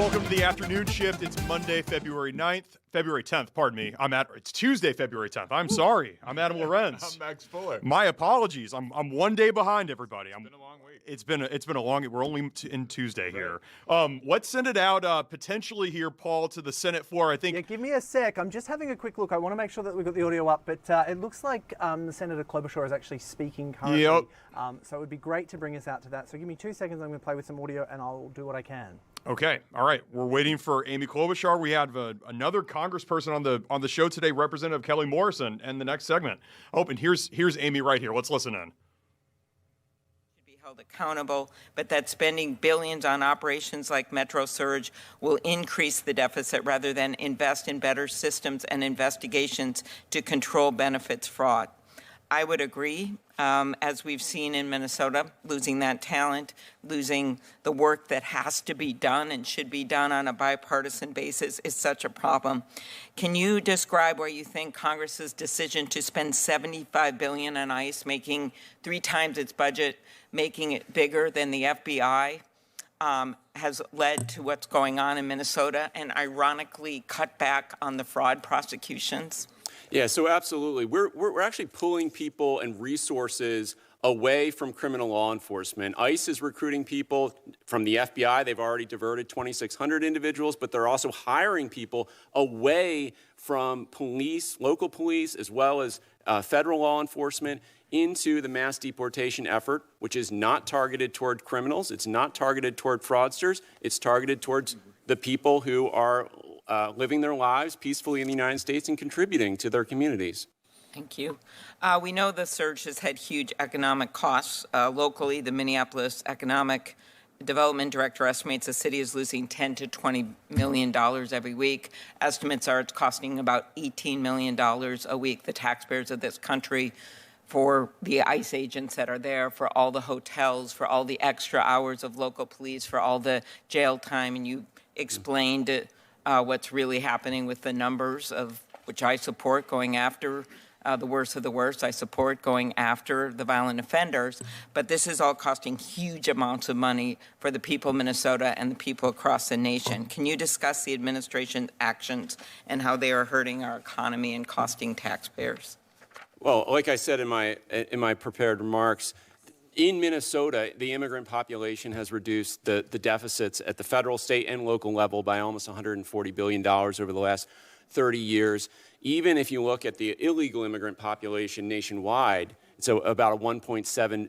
welcome to the afternoon shift. It's Monday, February 10th, pardon me. It's Tuesday, February 10th. I'm sorry. I'm Adam Lorenz. I'm Max Fuller. My apologies. I'm one day behind everybody. It's been a long week. It's been a long. We're only in Tuesday here. Let's send it out potentially here, Paul, to the Senate floor. I think. Yeah, give me a sec. I'm just having a quick look. I want to make sure that we've got the audio up, but it looks like Senator Klobuchar is actually speaking currently. Yep. So it would be great to bring us out to that. So give me 2 seconds. I'm going to play with some audio, and I'll do what I can. Okay. All right. We're waiting for Amy Klobuchar. We have another congressperson on the show today, Representative Kelly Morrison, and the next segment. Oh, and here's Amy right here. Let's listen in. Should be held accountable, but that spending billions on operations like Metro Surge will increase the deficit rather than invest in better systems and investigations to control benefits fraud. I would agree, as we've seen in Minnesota, losing that talent, losing the work that has to be done and should be done on a bipartisan basis is such a problem. Can you describe where you think Congress's decision to spend $75 billion on ICE, making 3 times its budget, making it bigger than the FBI, has led to what's going on in Minnesota and ironically cut back on the fraud prosecutions? Yeah, so absolutely. We're actually pulling people and resources away from criminal law enforcement. ICE is recruiting people from the FBI. They've already diverted 2,600 individuals, but they're also hiring people away from police, local police, as well as federal law enforcement into the mass deportation effort, which is not targeted toward criminals. It's not targeted toward fraudsters. It's targeted towards the people who are living their lives peacefully in the United States and contributing to their communities. Thank you. We know the surge has had huge economic costs. Locally, the Minneapolis Economic Development Director estimates the city is losing $10 to $20 million every week. Estimates are it's costing about $18 million a week, the taxpayers of this country, for the ICE agents that are there, for all the hotels, for all the extra hours of local police, for all the jail time. And you explained what's really happening with the numbers, of which I support, going after the worst of the worst. I support going after the violent offenders. But this is all costing huge amounts of money for the people of Minnesota and the people across the nation. Can you discuss the administration's actions and how they are hurting our economy and costing taxpayers? Well, like I said in my prepared remarks, in Minnesota, the immigrant population has reduced the deficits at the federal, state, and local level by almost $140 billion over the last 30 years. Even if you look at the illegal immigrant population nationwide, it's about a $1.7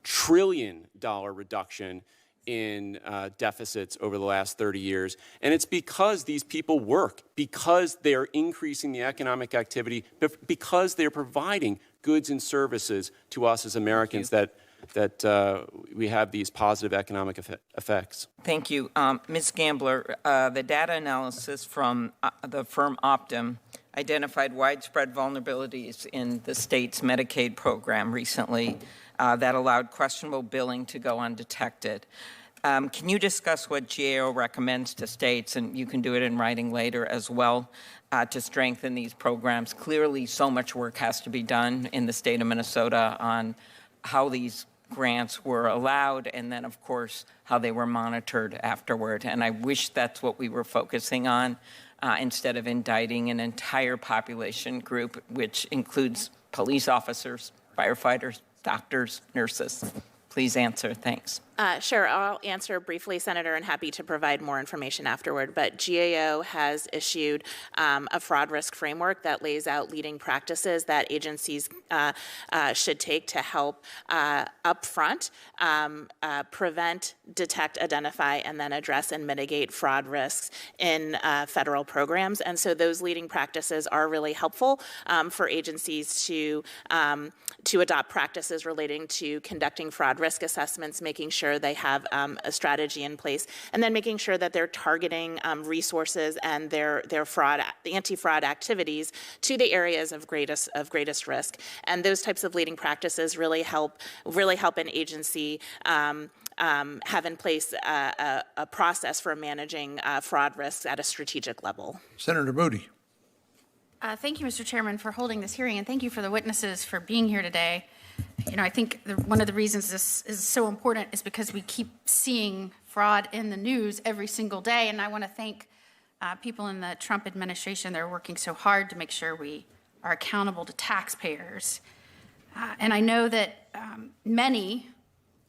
trillion reduction in deficits over the last 30 years. And it's because these people work, because they are increasing the economic activity, because they're providing goods and services to us as Americans that we have these positive economic effects. Thank you. Ms. Gambler, the data analysis from the firm Optum identified widespread vulnerabilities in the state's Medicaid program recently that allowed questionable billing to go undetected. Can you discuss what GAO recommends to states, and you can do it in writing later as well, to strengthen these programs? Clearly, so much work has to be done in the state of Minnesota on how these grants were allowed, and then, of course, how they were monitored afterward. And I wish that's what we were focusing on instead of indicting an entire population group, which includes police officers, firefighters, doctors, nurses. Please answer. Thanks. Sure, I'll answer briefly, Senator, and happy to provide more information afterward. But GAO has issued a fraud risk framework that lays out leading practices that agencies should take to help upfront prevent, detect, identify, and then address and mitigate fraud risks in federal programs. And so those leading practices are really helpful for agencies to adopt practices relating to conducting fraud risk assessments, making sure they have a strategy in place, and then making sure that they're targeting resources and their anti-fraud activities to the areas of greatest risk. And those types of leading practices really help an agency have in place a process for managing fraud risks at a strategic level. Senator Moody. Thank you, Mr. Chairman, for holding this hearing, and thank you for the witnesses for being here today. You know, I think one of the reasons this is so important is because we keep seeing fraud in the news every single day. And I want to thank people in the Trump administration that are working so hard to make sure we are accountable to taxpayers. And I know that many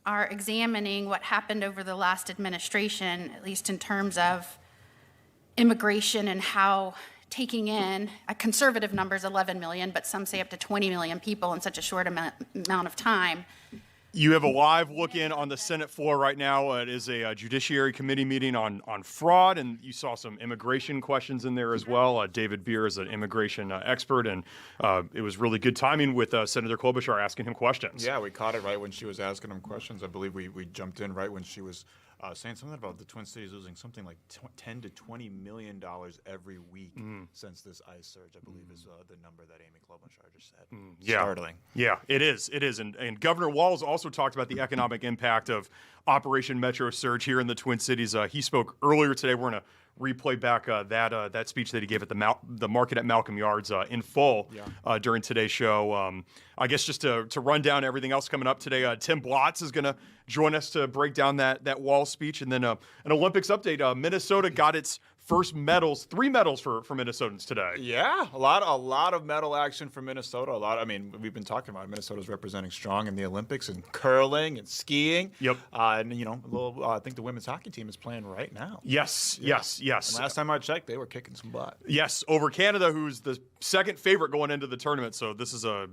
are examining what happened over the last administration, at least in terms of immigration and how taking in a conservative number is 11 million, but some say up to 20 million people in such a short amount of time. You have a live look in on the Senate floor right now. It is a Judiciary Committee meeting on fraud, and you saw some immigration questions in there as well. David Beer is an immigration expert, and it was really good timing with Senator Klobuchar asking him questions. Yeah, we caught it right when she was asking him questions. I believe we jumped in right when she was saying something about the Twin Cities losing something like $10 to $20 million every week since this ICE surge, I believe is the number that Amy Klobuchar just said. Yeah. Startling. Yeah, it is. It is. And Governor Walz also talked about the economic impact of Operation Metro Surge here in the Twin Cities. He spoke earlier today. We're going to replay back that speech that he gave at the market at Malcolm Yards in full during today's show. I guess just to run down everything else coming up today, Tim Blotz is going to join us to break down that Walz speech. And then an Olympics update. Minnesota got its first medals, 3 medals for Minnesotans today. Yeah, a lot of medal action for Minnesota. We've been talking about Minnesota's representing strong in the Olympics and curling and skiing. Yep. And I think the women's hockey team is playing right now. Yes. And last time I checked, they were kicking some butt. Yes, over Canada, who's the second favorite going into the tournament. So this is a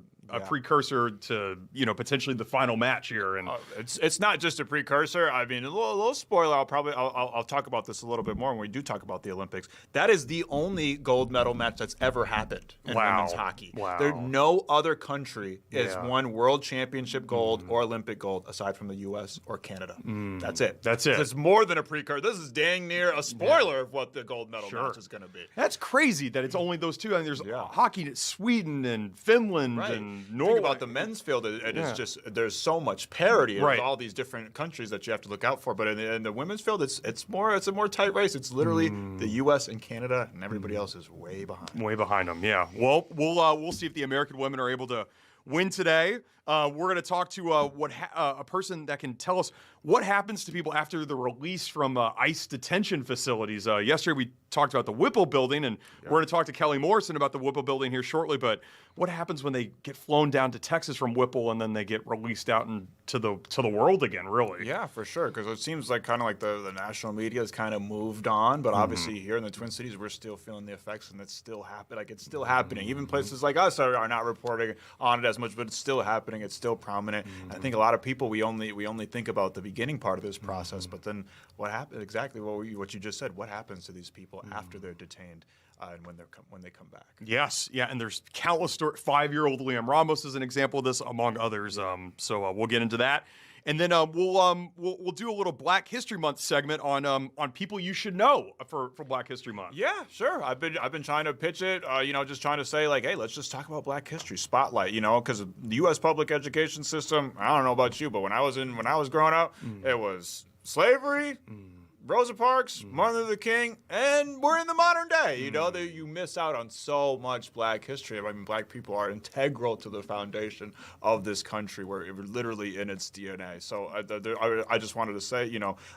precursor to potentially the final match here. And it's not just a precursor. I mean, a little spoiler. I'll talk about this a little bit more when we do talk about the Olympics. That is the only gold medal match that's ever happened in women's hockey. Wow. No other country has won world championship gold or Olympic gold aside from the U.S. or Canada. That's it. It's more than a precursor. This is dang near a spoiler of what the gold medal match is going to be. That's crazy that it's only those two. I mean, there's hockey in Sweden and Finland and Norway. Think about the men's field. It's just there's so much parity in all these different countries that you have to look out for. But in the women's field, it's a more tight race. It's literally the U.S. and Canada, and everybody else is way behind. Way behind them. Yeah. Well, we'll see if the American women are able to win today. We're going to talk to a person that can tell us what happens to people after the release from ICE detention facilities. Yesterday we talked about the Whipple Building, and we're going to talk to Kelly Morrison about the Whipple Building here shortly. But what happens when they get flown down to Texas from Whipple and then they get released out into the world again? Really? Yeah, for sure. Because it seems like kind of like the national media has kind of moved on, but obviously here in the Twin Cities we're still feeling the effects, and it's still happening. Like it's still happening. Even places like us are not reporting on it as much, but it's still happening. It's still prominent. I think a lot of people we only think about the beginning part of this process, but then what happened? Exactly what you just said. What happens to these people after they're detained? And when they come back. Yes, yeah, and there's countless stories. 5-year-old Liam Ramos is an example of this, among others. So we'll get into that, and then we'll do a little Black History Month segment on people you should know for Black History Month. Yeah, sure. I've been trying to pitch it. Just trying to say like, hey, let's just talk about Black history, spotlight. Because the U.S. public education system. I don't know about you, but when I was growing up, it was slavery. Rosa Parks, Martin Luther King, and we're in the modern day. You miss out on so much Black history. I mean, Black people are integral to the foundation of this country. We're literally in its DNA. So I just wanted to say,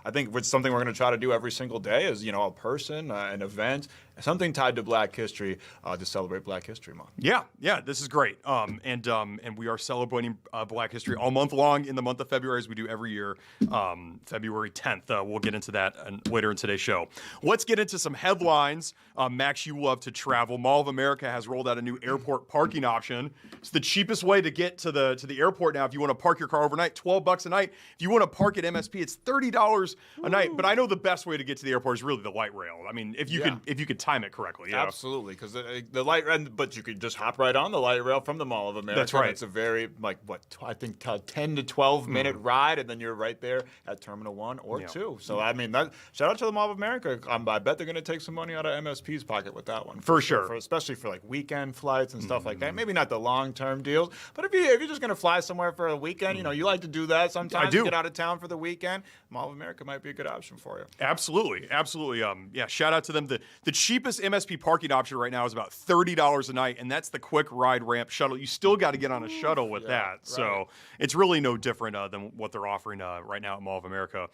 I think it's something we're going to try to do every single day is, a person, an event, something tied to Black history to celebrate Black History Month. Yeah, this is great. And we are celebrating Black history all month long in the month of February, as we do every year. February 10th. We'll get into that later in today's show. Let's get into some headlines. Max, you love to travel. Mall of America has rolled out a new airport parking option. It's the cheapest way to get to the airport now. If you want to park your car overnight, $12 a night. If you want to park at MSP, it's $30 a night. But I know the best way to get to the airport is really the light rail. I mean, if you could time it correctly. Absolutely, because the light rail, but you could just hop right on the light rail from the Mall of America. That's right. It's a very, 10 to 12 minute ride, and then you're right there at Terminal 1 or 2. So, I mean, shout out to the Mall of America. I bet they're going to take some money out of MSP's pocket with that one. For sure. Especially for, weekend flights and stuff like that. Maybe not the long-term deals, but if you're just going to fly somewhere for a weekend, you like to do that sometimes. I do. Get out of town for the weekend. Mall of America might be a good option for you. Absolutely. Shout out to them. The cheapest cheapest MSP parking option right now is about $30 a night, and that's the quick ride ramp shuttle. You still got to get on a shuttle with that. Right. So it's really no different than what they're offering right now at Mall of America.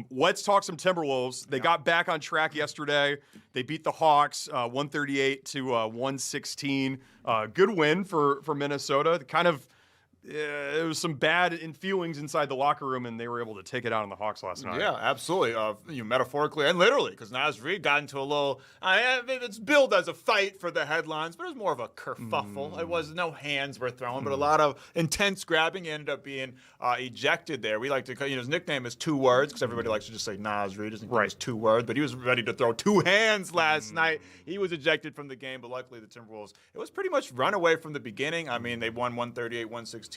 Let's talk some Timberwolves. They got back on track yesterday. They beat the Hawks 138 to 116. Good win for Minnesota. Kind of. It was some bad feelings inside the locker room, and they were able to take it out on the Hawks last night. Yeah, absolutely. Metaphorically and literally, because Naz Reid got into a little. It's billed as a fight for the headlines, but it was more of a kerfuffle. It was no hands were thrown, but a lot of intense grabbing. He ended up being ejected there. We like to, his nickname is 2 words because everybody likes to just say Naz Reid. His nickname is 2 words, but he was ready to throw 2 hands last night. He was ejected from the game, but luckily the Timberwolves. It was pretty much run away from the beginning. I mean, they won 138-116.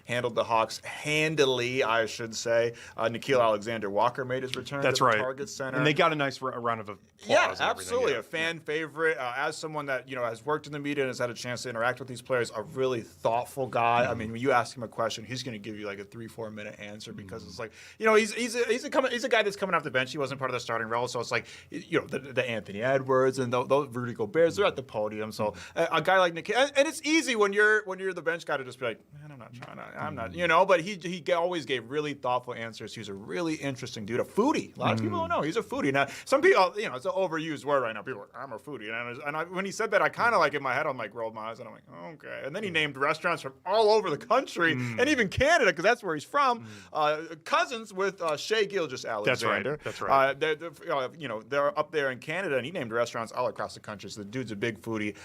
Handled the Hawks handily, I should say. Nikhil Alexander-Walker made his return to the Target Center. And they got a nice round of applause. Yeah, absolutely. A fan favorite. As someone that, has worked in the media and has had a chance to interact with these players, a really thoughtful guy. I mean, when you ask him a question, he's going to give you like a 3-4 minute answer because it's like, he's a guy that's coming off the bench. He wasn't part of the starting role. So it's like, the Anthony Edwards and those Rudy Gobert, they're at the podium. So a guy like Nikhil, and it's easy when you're the bench guy to just be like, man, I'm not, but he always gave really thoughtful answers. He was a really interesting dude, a foodie. A lot of people don't know he's a foodie. Now, some people, it's an overused word right now. People are like, I'm a foodie. When he said that, I kind of in my head, I'm like, rolled my eyes and I'm like, okay. And then he named restaurants from all over the country and even Canada, because that's where he's from. Cousins with Shea Gilgeous-Alexander. That's right. They're up there in Canada, and he named restaurants all across the country. So the dude's a big foodie,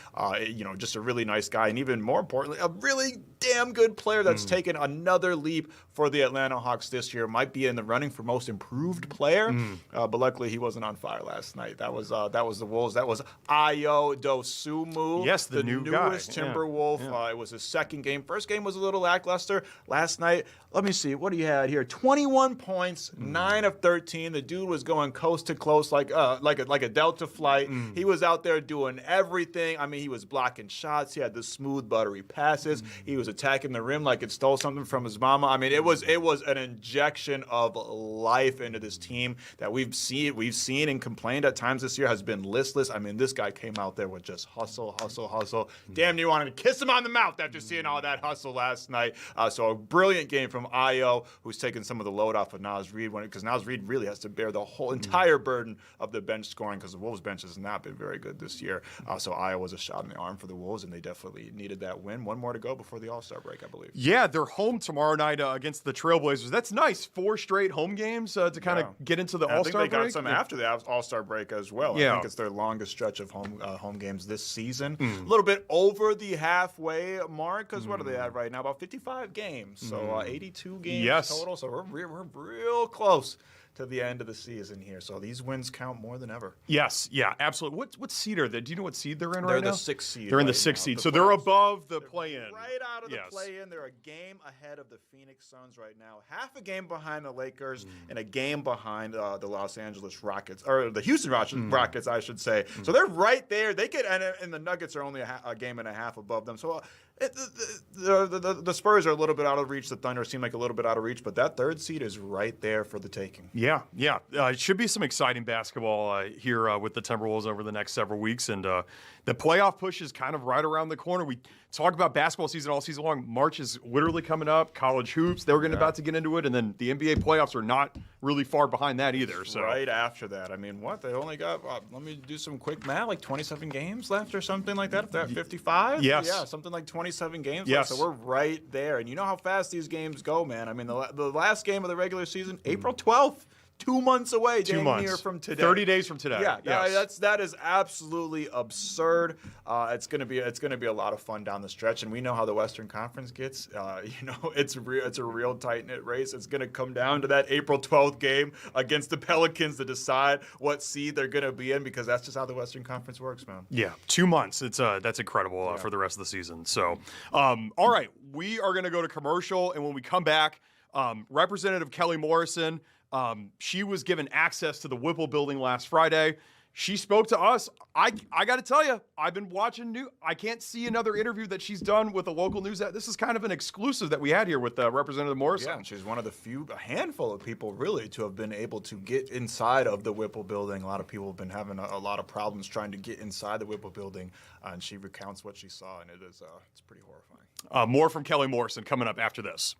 just a really nice guy. And even more importantly, a really damn good player that's taken another leap for the Atlanta Hawks this year. Might be in the running for most improved player, but luckily he wasn't on fire last night. That was the Wolves. That was Ayo Dosunmu. Yes, the newest Timberwolf. Yeah. It was his second game. First game was a little lackluster. Last night, let me see, what do you had here? 21 points, 9 of 13. The dude was going coast to coast like a Delta flight. He was out there doing everything. I mean, he was blocking shots. He had the smooth, buttery passes. He was attacking the rim like it stole something from his mama. I mean, it was an injection of life into this team that we've seen and complained at times this year has been listless. I mean, this guy came out there with just hustle. Damn near wanted to kiss him on the mouth after seeing all that hustle last night. So a brilliant game from Ayo, who's taken some of the load off of Naz Reid, because Naz Reid really has to bear the whole entire burden of the bench scoring because the Wolves bench has not been very good this year. So Ayo was a shot in the arm for the Wolves, and they definitely needed that win. One more to go before the All-Star break, I believe. Yeah, they're home tomorrow night against the Trailblazers. That's nice. 4 straight home games to kind of get into the All-Star break. I think they got some after the All-Star break as well. Yeah. I think it's their longest stretch of home games this season. A little bit over the halfway mark because what are they at right now? About 55 games. So 82 games total. So we're real close to the end of the season here. So these wins count more than ever. Yes, yeah, absolutely. What seed are they? Do you know what seed they're in right now? They're the 6th seed. They're in the 6th seed. So they're above the play-in. Right out of the play-in. They're a game ahead of the Phoenix Suns right now. Half a game behind the Lakers and a game behind the Los Angeles Rockets, or the Houston Rockets, I should say. So they're right there. They could, and the Nuggets are only a game and a half above them. So the Spurs are a little bit out of reach. The Thunder seem like a little bit out of reach, but that 3rd seed is right there for the taking. Yeah. It should be some exciting basketball here with the Timberwolves over the next several weeks. And the playoff push is kind of right around the corner. We talk about basketball season all season long. March is literally coming up. College hoops, they're about to get into it. And then the NBA playoffs are not really far behind that either. So right after that. I mean, what? They only got, let me do some quick math, like 27 games left or something like that. If they're at 55? Yes. Yeah, something like 27 games yes. left. So we're right there. And you know how fast these games go, man. I mean, the last game of the regular season, April 12th. 2 months away, 2 months. Year from today. 30 days from today. Yeah, yes. that is absolutely absurd. It's gonna be a lot of fun down the stretch, and we know how the Western Conference gets. It's a real tight knit race. It's gonna come down to that April 12th game against the Pelicans to decide what seed they're gonna be in, because that's just how the Western Conference works, man. Yeah, 2 months. That's incredible for the rest of the season. So, all right, we are gonna go to commercial, and when we come back, Representative Kelly Morrison. She was given access to the Whipple Building last Friday. She spoke to us. I got to tell you, I've been watching I can't see another interview that she's done with a local news. This is kind of an exclusive that we had here with Representative Morrison. Yeah, and she's one of the a handful of people really to have been able to get inside of the Whipple Building. A lot of people have been having a lot of problems trying to get inside the Whipple Building, and she recounts what she saw, and it's pretty horrifying. More from Kelly Morrison coming up after this.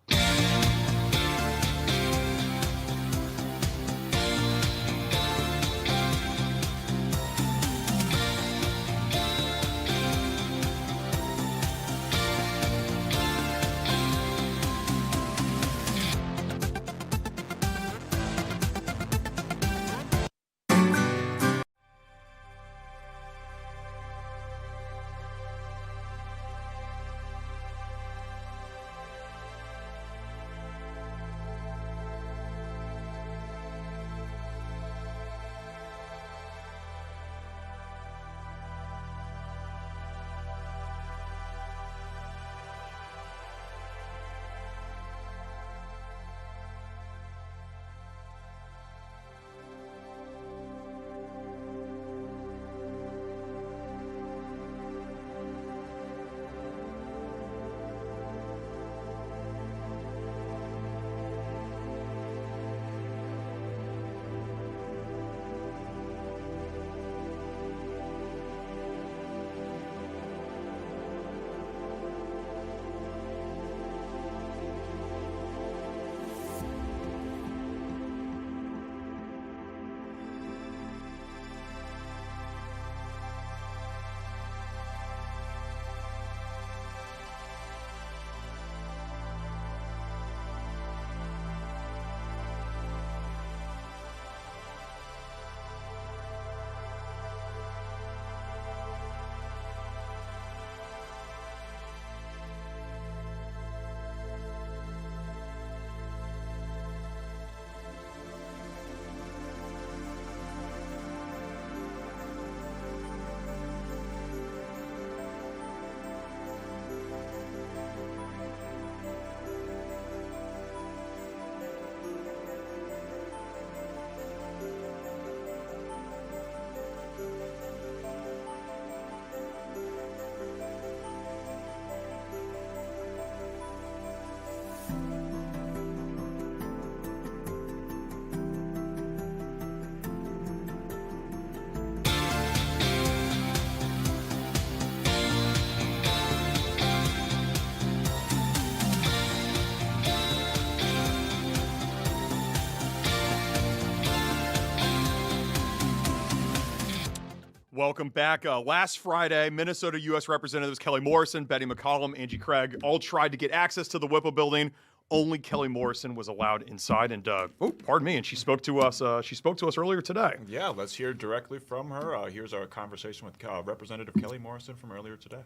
Welcome back. Last Friday, Minnesota U.S. Representatives Kelly Morrison, Betty McCollum, Angie Craig all tried to get access to the Whipple Building. Only Kelly Morrison was allowed inside, and pardon me, and she spoke to us. She spoke to us earlier today. Yeah, let's hear directly from her. Here's our conversation with Representative Kelly Morrison from earlier today.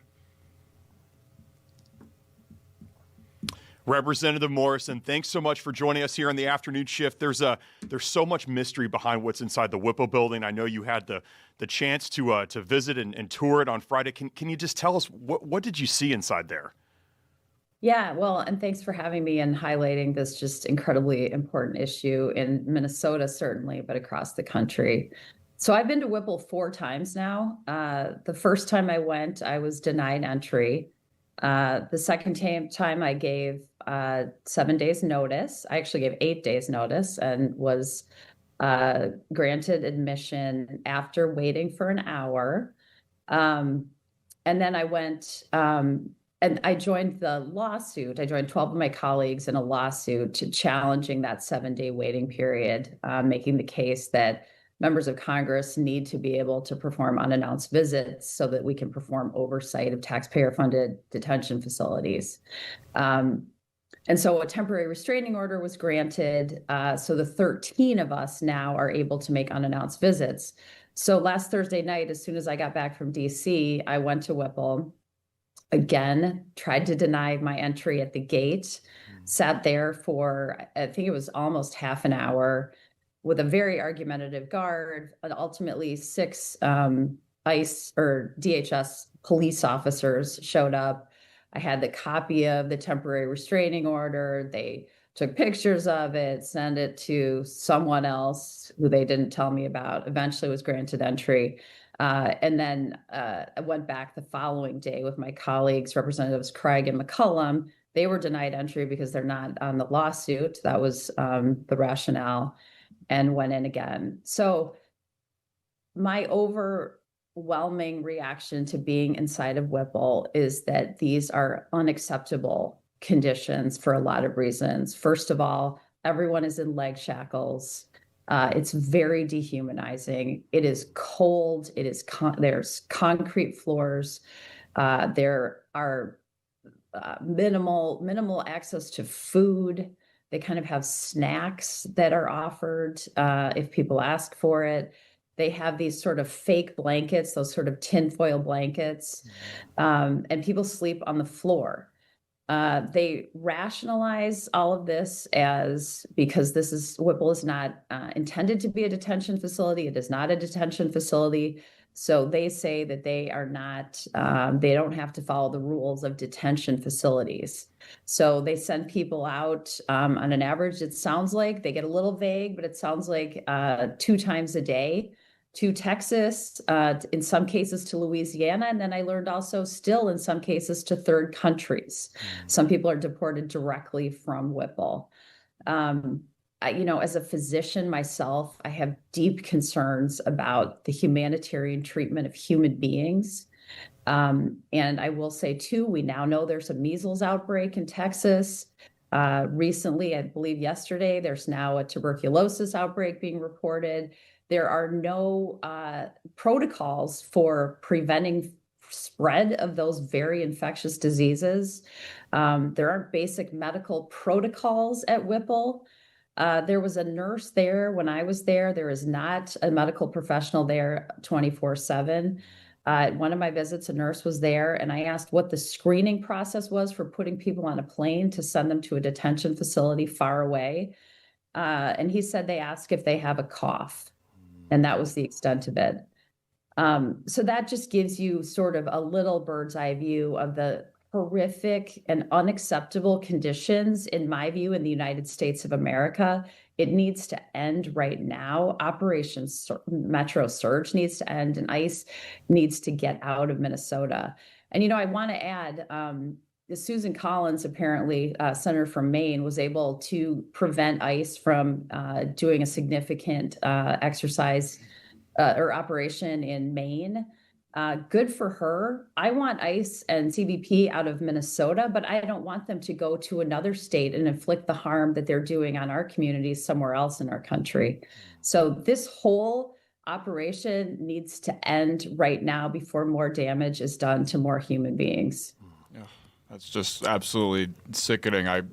Representative Morrison, thanks so much for joining us here on the afternoon shift. There's so much mystery behind what's inside the Whipple Building. I know you had the chance to visit and tour it on Friday. Can you just tell us what did you see inside there? Yeah, well, and thanks for having me and highlighting this just incredibly important issue in Minnesota, certainly, but across the country. So I've been to Whipple 4 times now. The first time I went, I was denied entry. The second time I gave 7 days notice. I actually gave 8 days notice and was granted admission after waiting for an hour. And then I went and I joined the lawsuit. I joined 12 of my colleagues in a lawsuit challenging that 7-day waiting period, making the case that members of Congress need to be able to perform unannounced visits so that we can perform oversight of taxpayer-funded detention facilities. And so a temporary restraining order was granted. So the 13 of us now are able to make unannounced visits. So last Thursday night, as soon as I got back from DC, I went to Whipple, again, tried to deny my entry at the gate, sat there for, I think it was almost half an hour, with a very argumentative guard, and ultimately 6 ICE or DHS police officers showed up. I had the copy of the temporary restraining order. They took pictures of it, sent it to someone else who they didn't tell me about, eventually was granted entry. And then I went back the following day with my colleagues, Representatives Craig and McCollum. They were denied entry because they're not on the lawsuit. That was the rationale, and went in again. So my overwhelming reaction to being inside of Whipple is that these are unacceptable conditions for a lot of reasons. First of all, everyone is in leg shackles. It's very dehumanizing. It is cold. It is there's concrete floors. There are minimal access to food. They kind of have snacks that are offered if people ask for it. They have these sort of fake blankets, those sort of tinfoil blankets, and people sleep on the floor. They rationalize all of this as because Whipple is not intended to be a detention facility. It is not a detention facility. So they say that they are not, they don't have to follow the rules of detention facilities. So they send people out on an average, it sounds like, they get a little vague, but it sounds like 2 times a day to Texas, in some cases to Louisiana. And then I learned also still in some cases to third countries. Some people are deported directly from Whipple. As a physician myself, I have deep concerns about the humanitarian treatment of human beings. And I will say too, we now know there's a measles outbreak in Texas. Recently, I believe yesterday, there's now a tuberculosis outbreak being reported. There are no protocols for preventing spread of those very infectious diseases. There aren't basic medical protocols at Whipple. There was a nurse there when I was there. There is not a medical professional there 24/7. At one of my visits, a nurse was there, and I asked what the screening process was for putting people on a plane to send them to a detention facility far away. And he said they ask if they have a cough. And that was the extent of it. So that just gives you sort of a little bird's eye view of the horrific and unacceptable conditions, in my view, in the United States of America. It needs to end right now. Operation Metro Surge needs to end, and ICE needs to get out of Minnesota. And, I want to add, Susan Collins, apparently, senator from Maine, was able to prevent ICE from doing a significant exercise or operation in Maine. Good for her. I want ICE and CBP out of Minnesota, but I don't want them to go to another state and inflict the harm that they're doing on our communities somewhere else in our country. So this whole operation needs to end right now before more damage is done to more human beings. That's just absolutely sickening. I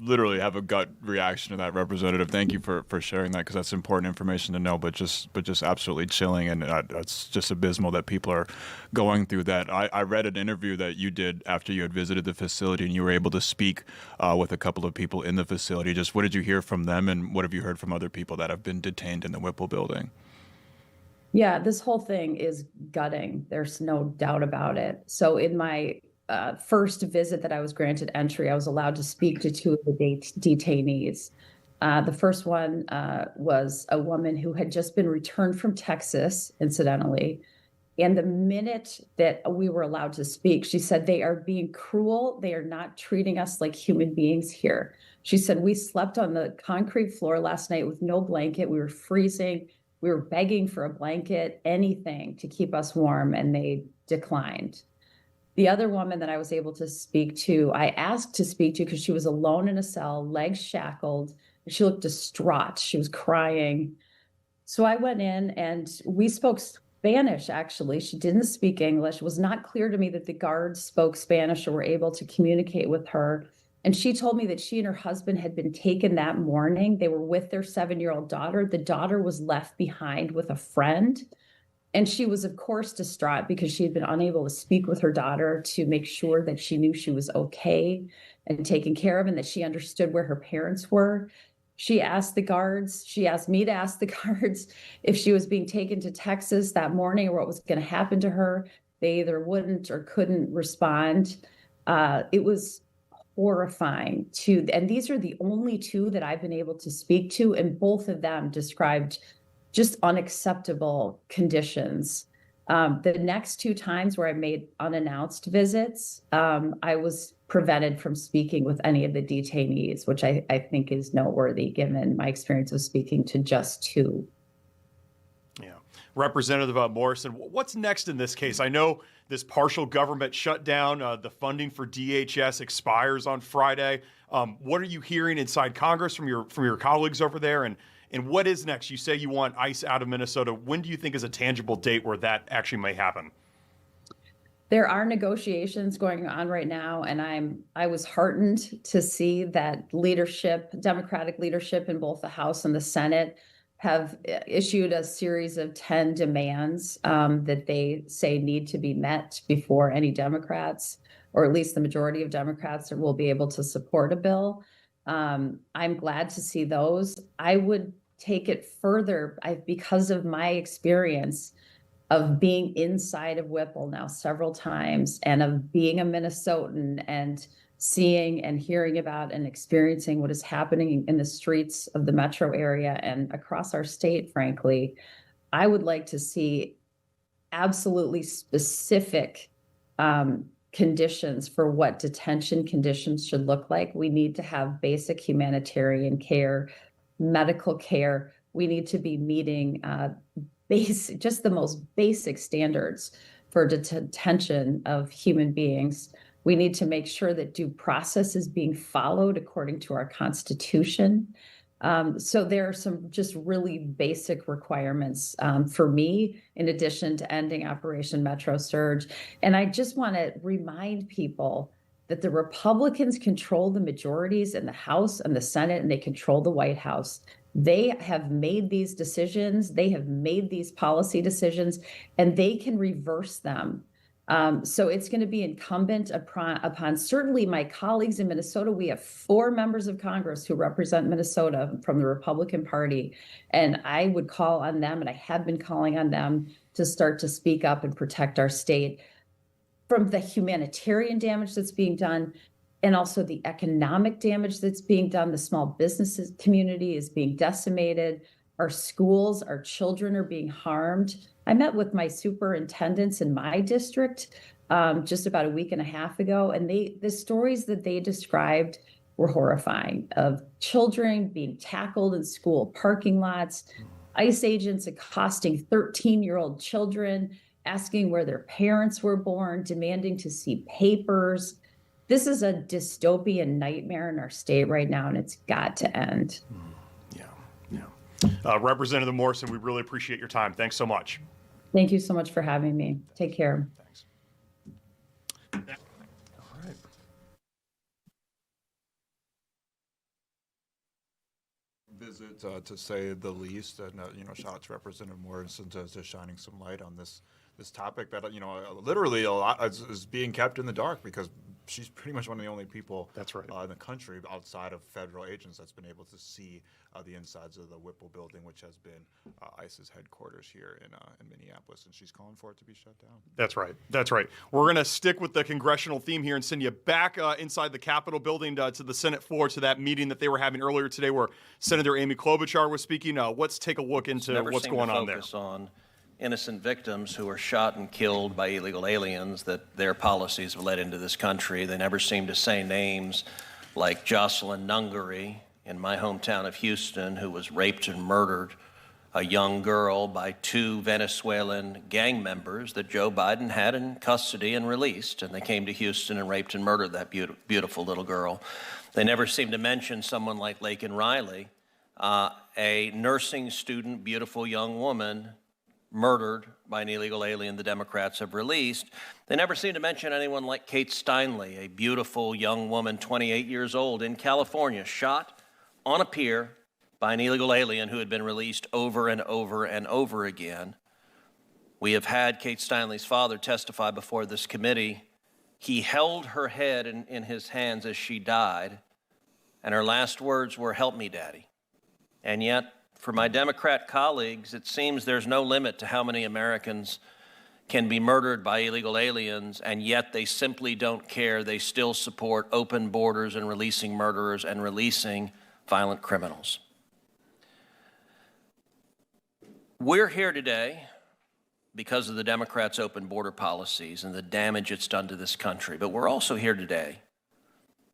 literally have a gut reaction to that, Representative. Thank you for sharing that, because that's important information to know, but just absolutely chilling, and it's just abysmal that people are going through that. I read an interview that you did after you had visited the facility, and you were able to speak with a couple of people in the facility. Just what did you hear from them, and what have you heard from other people that have been detained in the Whipple Building? Yeah, this whole thing is gutting. There's no doubt about it. So in my first visit that I was granted entry, I was allowed to speak to 2 of the detainees. The first one was a woman who had just been returned from Texas, incidentally. And the minute that we were allowed to speak, she said, "They are being cruel. They are not treating us like human beings here." She said, "We slept on the concrete floor last night with no blanket. We were freezing. We were begging for a blanket, anything to keep us warm, and they declined." The other woman that I was able to speak to, I asked to speak to because she was alone in a cell, legs shackled. She looked distraught. She was crying. So I went in and we spoke Spanish, actually. She didn't speak English. It was not clear to me that the guards spoke Spanish or were able to communicate with her. And she told me that she and her husband had been taken that morning. They were with their 7-year-old daughter. The daughter was left behind with a friend. And she was, of course, distraught because she had been unable to speak with her daughter to make sure that she knew she was okay and taken care of, and that she understood where her parents were. She asked me to ask the guards if she was being taken to Texas that morning or what was going to happen to her. They either wouldn't or couldn't respond. It was horrifying too. And these are the only two that I've been able to speak to, and both of them described just unacceptable conditions. The next two times where I made unannounced visits, I was prevented from speaking with any of the detainees, which I think is noteworthy given my experience of speaking to just two. Yeah. Representative Morrison, what's next in this case? I know this partial government shutdown, the funding for DHS expires on Friday. What are you hearing inside Congress from your colleagues over there? And what is next? You say you want ICE out of Minnesota. When do you think is a tangible date where that actually may happen? There are negotiations going on right now, and I was heartened to see that Democratic leadership in both the House and the Senate have issued a series of 10 demands that they say need to be met before any Democrats, or at least the majority of Democrats, will be able to support a bill. I'm glad to see those. I would take it further because of my experience of being inside of Whipple now several times, and of being a Minnesotan and seeing and hearing about and experiencing what is happening in the streets of the metro area and across our state, frankly. I would like to see absolutely specific conditions for what detention conditions should look like. We need to have basic humanitarian care, medical care. We need to be meeting just the most basic standards for detention of human beings. We need to make sure that due process is being followed according to our Constitution. So there are some just really basic requirements for me, in addition to ending Operation Metro Surge. And I just want to remind people that the Republicans control the majorities in the House and the Senate, and they control the White House. They have made these decisions, they have made these policy decisions, and they can reverse them. So it's going to be incumbent upon certainly my colleagues in Minnesota. We have 4 members of Congress who represent Minnesota from the Republican Party. And I would call on them, and I have been calling on them, to start to speak up and protect our state from the humanitarian damage that's being done, and also the economic damage that's being done. The small businesses community is being decimated. Our schools, our children are being harmed. I met with my superintendents in my district just about a week and a half ago, and the stories that they described were horrifying, of children being tackled in school parking lots, ICE agents accosting 13-year-old children, asking where their parents were born, demanding to see papers. This is a dystopian nightmare in our state right now, and it's got to end. Representative Morrison, we really appreciate your time. Thanks so much. Thank you so much for having me. Take care. Thanks. All right. Visit, to say the least, and shout out to Representative Morrison to shining some light on this topic that literally a lot is being kept in the dark, because she's pretty much one of the only people that's right in the country outside of federal agents that's been able to see the insides of the Whipple Building, which has been ICE's headquarters here in Minneapolis, and she's calling for it to be shut down. That's right. That's right. We're going to stick with the congressional theme here and send you back inside the Capitol building to the Senate floor, to that meeting that they were having earlier today where Senator Amy Klobuchar was speaking. Let's take a look into what's going on there. On innocent victims who are shot and killed by illegal aliens that their policies have led into this country. They never seem to say names like Jocelyn Nungary in my hometown of Houston, who was raped and murdered, a young girl, by 2 Venezuelan gang members that Joe Biden had in custody and released, and they came to Houston and raped and murdered that beautiful little girl. They never seem to mention someone like Laken Riley, a nursing student, beautiful young woman, murdered by an illegal alien the Democrats have released. They never seem to mention anyone like Kate Steinle, a beautiful young woman, 28 years old, in California, shot on a pier by an illegal alien who had been released over and over and over again. We have had Kate Steinle's father testify before this committee. He held her head in his hands as she died, and her last words were, "Help me, Daddy." And yet, for my Democrat colleagues, it seems there's no limit to how many Americans can be murdered by illegal aliens, and yet they simply don't care. They still support open borders and releasing murderers and releasing violent criminals. We're here today because of the Democrats' open border policies and the damage it's done to this country. But we're also here today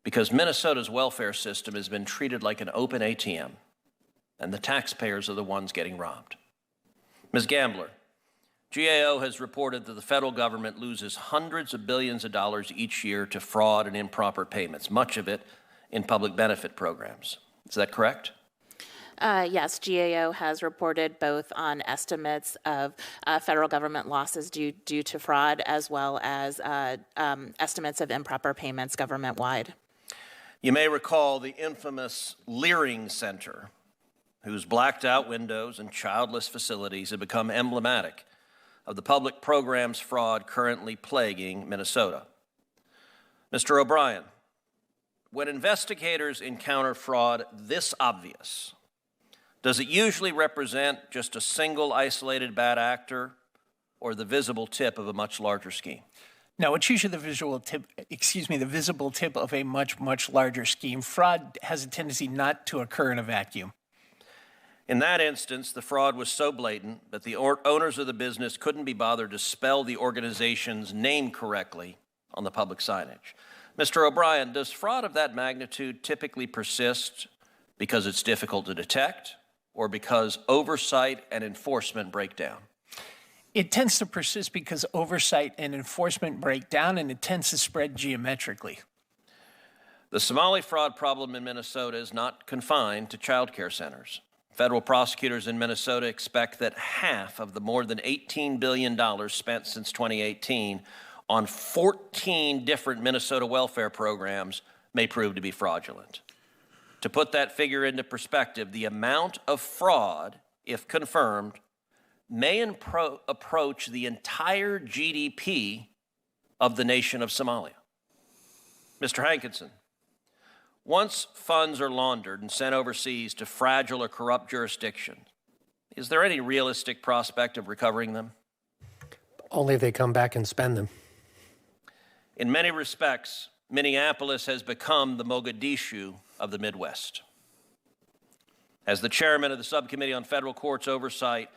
because Minnesota's welfare system has been treated like an open ATM, and the taxpayers are the ones getting robbed. Ms. Gambler, GAO has reported that the federal government loses hundreds of billions of dollars each year to fraud and improper payments, much of it in public benefit programs. Is that correct? Yes, GAO has reported both on estimates of federal government losses due to fraud, as well as estimates of improper payments government-wide. You may recall the infamous Leering Center, whose blacked-out windows and childless facilities have become emblematic of the public programs fraud currently plaguing Minnesota. Mr. O'Brien, when investigators encounter fraud this obvious, does it usually represent just a single isolated bad actor or the visible tip of a much larger scheme? No, it's usually the visible tip of a much larger scheme. Fraud has a tendency not to occur in a vacuum. In that instance, the fraud was so blatant that the owners of the business couldn't be bothered to spell the organization's name correctly on the public signage. Mr. O'Brien, does fraud of that magnitude typically persist because it's difficult to detect or because oversight and enforcement break down? It tends to persist because oversight and enforcement break down, and it tends to spread geometrically. The Somali fraud problem in Minnesota is not confined to child care centers. Federal prosecutors in Minnesota expect that half of the more than $18 billion spent since 2018 on 14 different Minnesota welfare programs may prove to be fraudulent. To put that figure into perspective, the amount of fraud, if confirmed, may approach the entire GDP of the nation of Somalia. Mr. Hankinson, once funds are laundered and sent overseas to fragile or corrupt jurisdictions, is there any realistic prospect of recovering them? Only if they come back and spend them. In many respects, Minneapolis has become the Mogadishu of the Midwest. As the chairman of the Subcommittee on Federal Courts Oversight,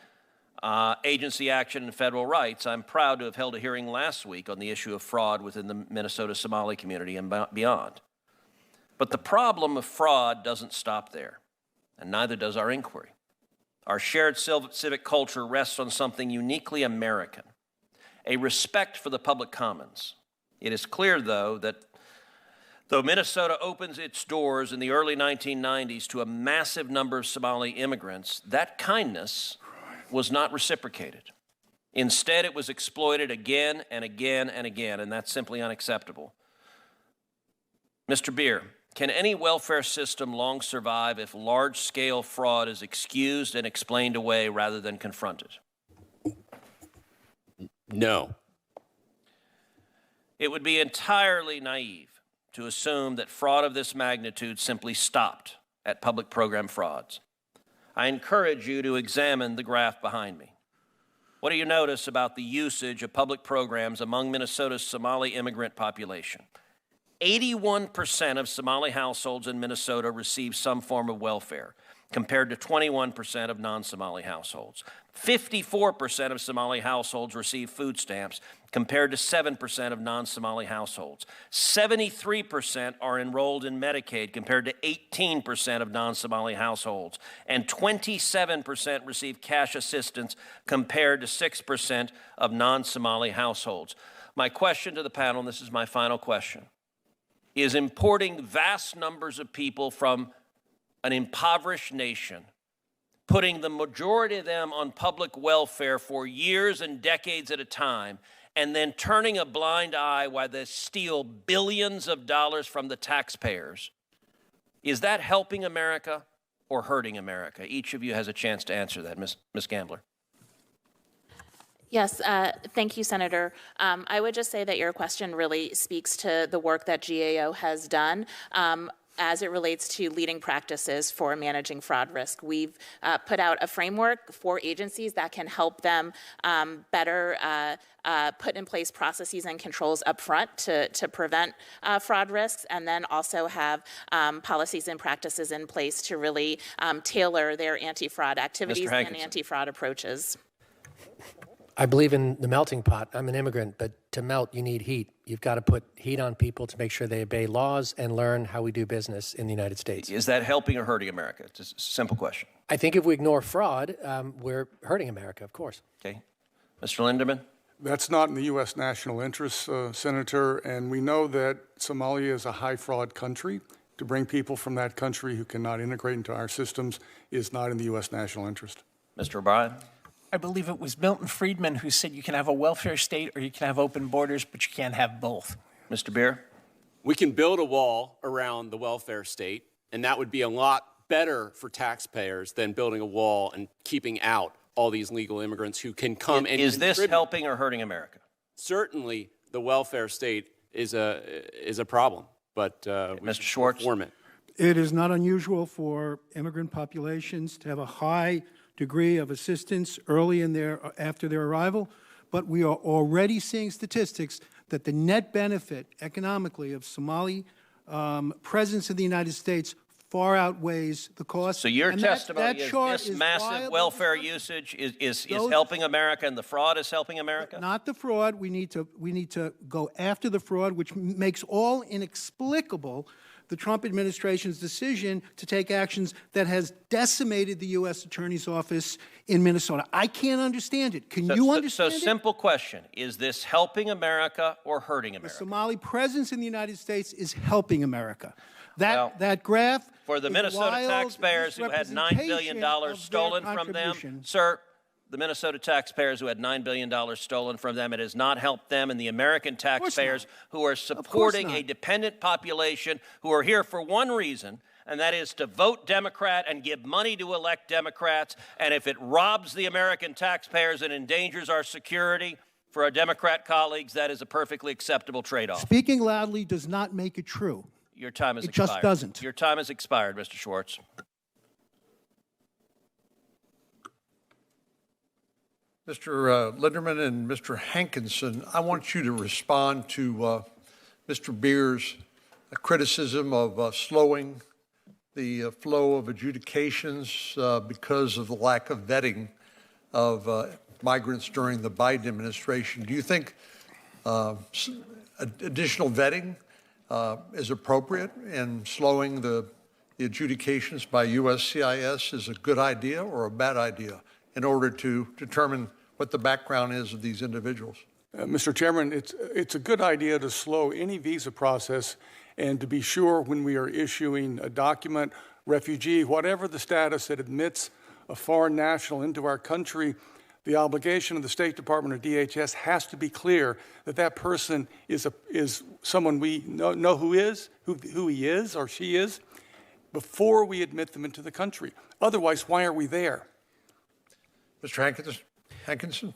Agency Action and Federal Rights, I'm proud to have held a hearing last week on the issue of fraud within the Minnesota Somali community and beyond. But the problem of fraud doesn't stop there, and neither does our inquiry. Our shared civic culture rests on something uniquely American, a respect for the public commons. It is clear, though, that though Minnesota opens its doors in the early 1990s to a massive number of Somali immigrants, that kindness was not reciprocated. Instead, it was exploited again and again and again, and that's simply unacceptable. Mr. Beer, can any welfare system long survive if large-scale fraud is excused and explained away rather than confronted? No. It would be entirely naive to assume that fraud of this magnitude simply stopped at public program frauds. I encourage you to examine the graph behind me. What do you notice about the usage of public programs among Minnesota's Somali immigrant population? 81% of Somali households in Minnesota receive some form of welfare, compared to 21% of non-Somali households. 54% of Somali households receive food stamps, compared to 7% of non-Somali households. 73% are enrolled in Medicaid, compared to 18% of non-Somali households. And 27% receive cash assistance, compared to 6% of non-Somali households. My question to the panel, and this is my final question, is importing vast numbers of people from an impoverished nation, putting the majority of them on public welfare for years and decades at a time, and then turning a blind eye while they steal billions of dollars from the taxpayers. Is that helping America or hurting America? Each of you has a chance to answer that. Ms. Gambler. Yes, thank you, Senator. I would just say that your question really speaks to the work that GAO has done. as it relates to leading practices for managing fraud risk. We've put out a framework for agencies that can help them better put in place processes and controls up front to prevent fraud risks, and then also have policies and practices in place to really tailor their anti-fraud activities and anti-fraud approaches. I believe in the melting pot. I'm an immigrant, but to melt, you need heat. You've got to put heat on people to make sure they obey laws and learn how we do business in the United States. Is that helping or hurting America? It's just a simple question. I think if we ignore fraud, we're hurting America, of course. Okay. Mr. Lindeman? That's not in the U.S. national interest, Senator, and we know that Somalia is a high fraud country. To bring people from that country who cannot integrate into our systems is not in the U.S. national interest. Mr. O'Brien? I believe it was Milton Friedman who said you can have a welfare state or you can have open borders, but you can't have both. Mr. Beer? We can build a wall around the welfare state, and that would be a lot better for taxpayers than building a wall and keeping out all these legal immigrants who can come and Is this contribute. helping or hurting America? Certainly, the welfare state is a problem, but Mr. Schwartz? Reform it. It is not unusual for immigrant populations to have a high degree of assistance early in after their arrival, but we are already seeing statistics that the net benefit economically of Somali presence in the United States far outweighs the cost. So your and testimony that chart is this massive welfare usage is helping America, and the fraud is helping America? Not the fraud. We need to go after the fraud, which makes all inexplicable the Trump administration's decision to take actions that has decimated the U.S. Attorney's Office in Minnesota. I can't understand it. Can you understand it? So simple question. Is this helping America or hurting America? The Somali presence in the United States is helping America. That graph for the Minnesota taxpayers who had $9 billion stolen from them, sir, the Minnesota taxpayers who had $9 billion stolen from them, it has not helped them, and the American taxpayers who are supporting a dependent population who are here for one reason, and that is to vote Democrat and give money to elect Democrats. And if it robs the American taxpayers and endangers our security for our Democrat colleagues, that is a perfectly acceptable trade-off. Speaking loudly does not make it true. Your time has expired. It just doesn't. Your time has expired, Mr. Schwartz. Mr. Linderman and Mr. Hankinson, I want you to respond to Mr. Beer's criticism of slowing the flow of adjudications because of the lack of vetting of migrants during the Biden administration. Do you think additional vetting is appropriate in slowing the adjudications by USCIS is a good idea or a bad idea in order to determine what the background is of these individuals? Mr. Chairman, it's a good idea to slow any visa process and to be sure when we are issuing a document, refugee, whatever the status that admits a foreign national into our country, the obligation of the State Department or DHS has to be clear that that person is someone we know who he is or she is before we admit them into the country. Otherwise, why are we there? Mr. Hankinson?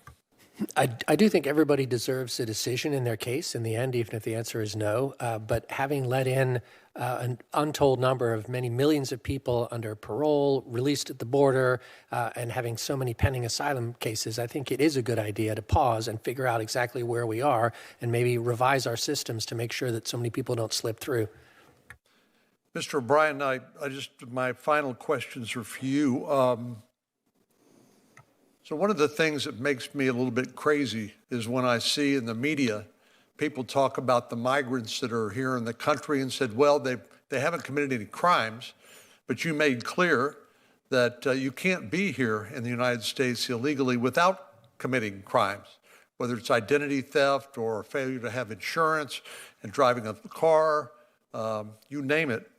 I do think everybody deserves a decision in their case in the end, even if the answer is no. But having let in an untold number of many millions of people under parole, released at the border, and having so many pending asylum cases, I think it is a good idea to pause and figure out exactly where we are and maybe revise our systems to make sure that so many people don't slip through. Mr. O'Brien, my final questions are for you. So one of the things that makes me a little bit crazy is when I see in the media people talk about the migrants that are here in the country and said, well, they haven't committed any crimes, but you made clear that you can't be here in the United States illegally without committing crimes, whether it's identity theft or failure to have insurance and driving a car, you name it.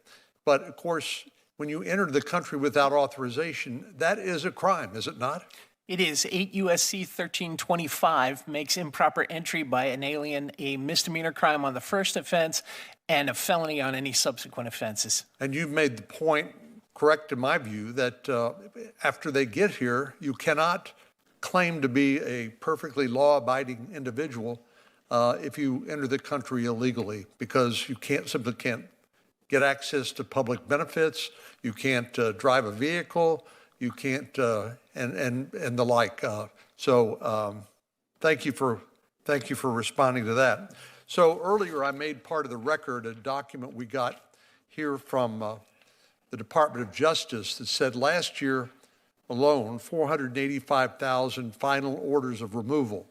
But of course, when you enter the country without authorization, that is a crime, is it not? It is. 8 U.S.C. 1325 makes improper entry by an alien a misdemeanor crime on the first offense and a felony on any subsequent offenses. And you've made the point, correct in my view, that after they get here, you cannot claim to be a perfectly law-abiding individual if you enter the country illegally, because you simply can't get access to public benefits, you can't drive a vehicle, you can't, and the like. Thank you for responding to that. So earlier I made part of the record a document we got here from the Department of Justice that said last year alone, 485,000 final orders of removal.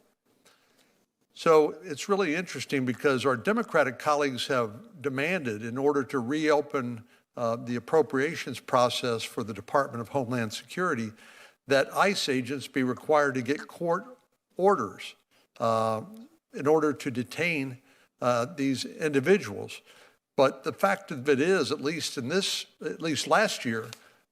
So it's really interesting because our Democratic colleagues have demanded, in order to reopen the appropriations process for the Department of Homeland Security, that ICE agents be required to get court orders in order to detain these individuals. But the fact of it is, at least last year,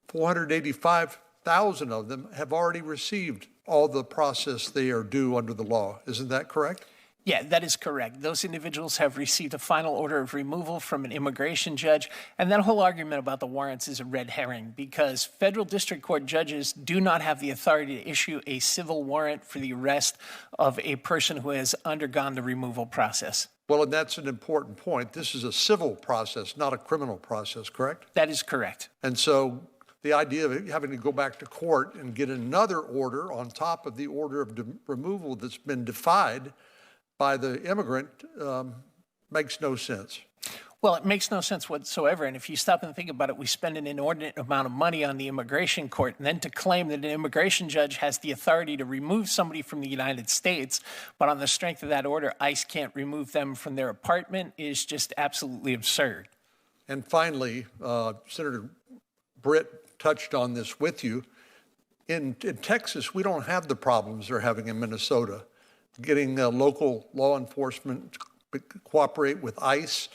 485,000 of them have already received all the process they are due under the law. Isn't that correct? Yeah, that is correct. Those individuals have received a final order of removal from an immigration judge. And that whole argument about the warrants is a red herring, because federal district court judges do not have the authority to issue a civil warrant for the arrest of a person who has undergone the removal process. Well, and that's an important point. This is a civil process, not a criminal process, correct? That is correct. And so the idea of having to go back to court and get another order on top of the order of removal that's been defied by the immigrant makes no sense. Well, it makes no sense whatsoever. And if you stop and think about it, we spend an inordinate amount of money on the immigration court, and then to claim that an immigration judge has the authority to remove somebody from the United States, but on the strength of that order, ICE can't remove them from their apartment, is just absolutely absurd. And finally, Senator Britt touched on this with you. In Texas, we don't have the problems they're having in Minnesota. Getting local law enforcement to cooperate with ICE.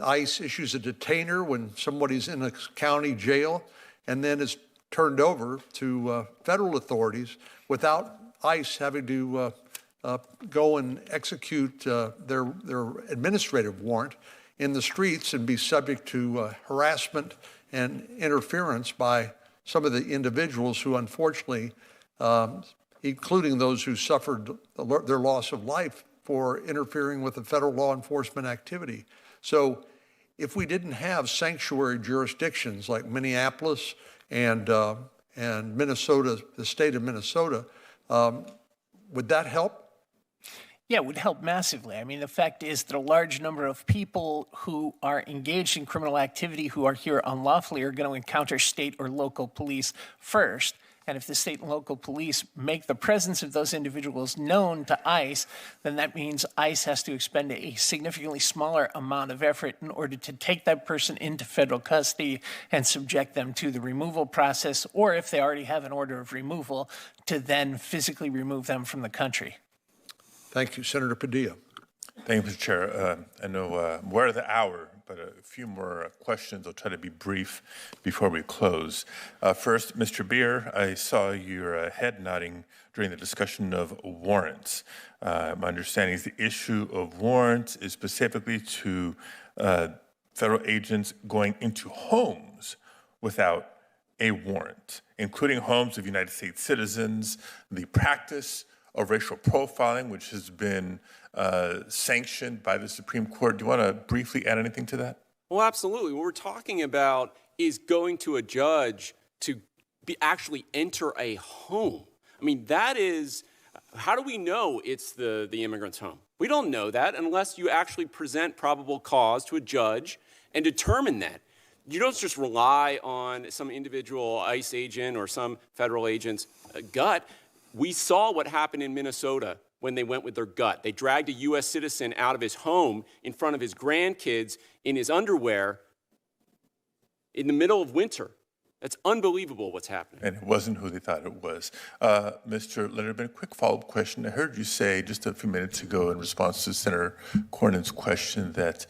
ICE issues a detainer when somebody's in a county jail and then is turned over to federal authorities without ICE having to go and execute their administrative warrant in the streets and be subject to harassment and interference by some of the individuals who unfortunately including those who suffered their loss of life for interfering with the federal law enforcement activity. So if we didn't have sanctuary jurisdictions like Minneapolis and Minnesota, the state of Minnesota, would that help? Yeah, it would help massively. I mean, the fact is that a large number of people who are engaged in criminal activity who are here unlawfully are going to encounter state or local police first. And if the state and local police make the presence of those individuals known to ICE, then that means ICE has to expend a significantly smaller amount of effort in order to take that person into federal custody and subject them to the removal process, or if they already have an order of removal, to then physically remove them from the country. Thank you. Senator Padilla. Thank you, Mr. Chair. I know we're at the hour, but a few more questions. I'll try to be brief before we close. First, Mr. Beer, I saw your head nodding during the discussion of warrants. My understanding is the issue of warrants is specifically to federal agents going into homes without a warrant, including homes of United States citizens, the practice of racial profiling, which has been sanctioned by the Supreme Court. Do you want to briefly add anything to that? Well, absolutely. What we're talking about is going to a judge to actually enter a home. I mean, that is, how do we know it's the immigrant's home? We don't know that unless you actually present probable cause to a judge and determine that. You don't just rely on some individual ICE agent or some federal agent's gut. We saw what happened in Minnesota when they went with their gut. They dragged a U.S. citizen out of his home in front of his grandkids in his underwear in the middle of winter. That's unbelievable what's happening. And it wasn't who they thought it was. Mr. Linderman, quick follow-up question. I heard you say just a few minutes ago in response to Senator Cornyn's question that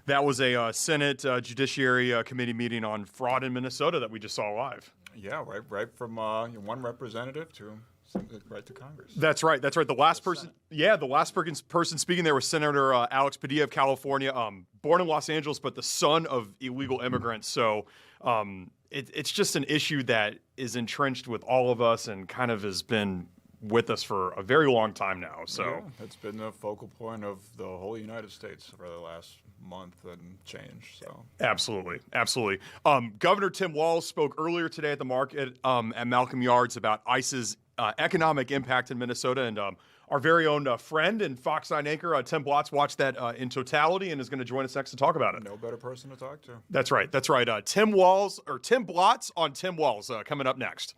that was a Senate Judiciary Committee meeting on fraud in Minnesota that we just saw live. Yeah, right from one representative to right to Congress. That's right. The last person speaking there was Senator Alex Padilla of California, born in Los Angeles, but the son of illegal immigrants. So it's just an issue that is entrenched with all of us and kind of has been with us for a very long time now. So yeah, it's been the focal point of the whole United States for the last month and change. So absolutely. Governor Tim Walz spoke earlier today at the market at Malcolm Yards about ICE's economic impact in Minnesota, and our very own friend and Fox 9 anchor Tim Blotz watched that in totality and is going to join us next to talk about it. No better person to talk to. That's right. Tim Blotz on Tim Walz coming up next.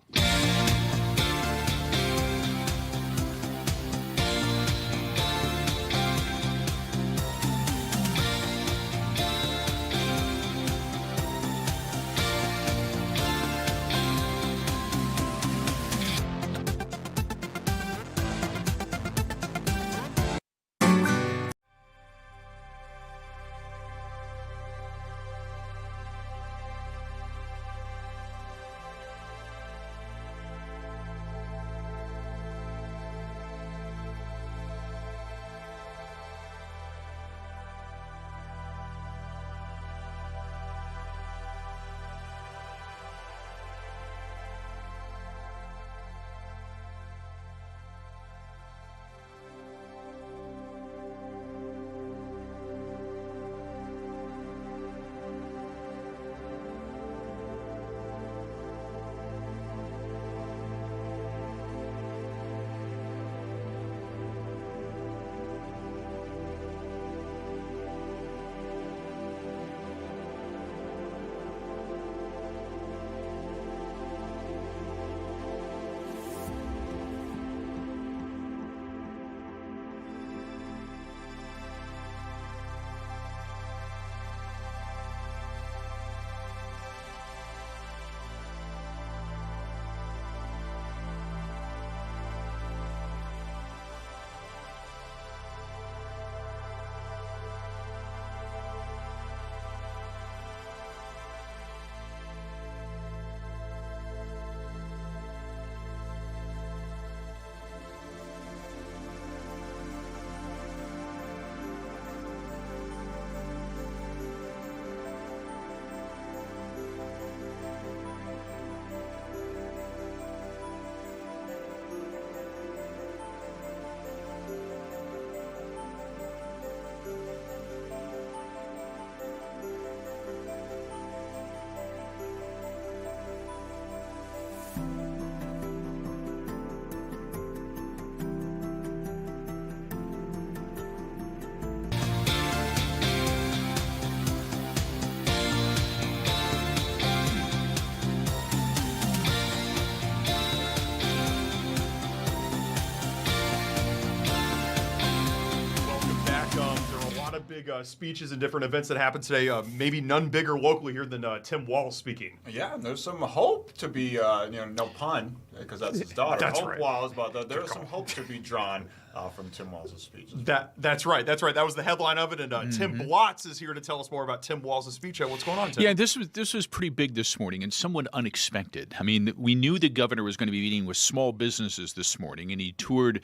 Big speeches and different events that happened today. Maybe none bigger locally here than Tim Walz speaking. Yeah, and there's some hope to be, no pun, because that's his daughter. That's Hope right. Walz, but there's some hope to be drawn from Tim Walz's speeches. That's right. That was the headline of it. And Tim Blotz is here to tell us more about Tim Walz's speech. What's going on, Tim? Yeah, this was pretty big this morning and somewhat unexpected. I mean, we knew the governor was going to be meeting with small businesses this morning, and he toured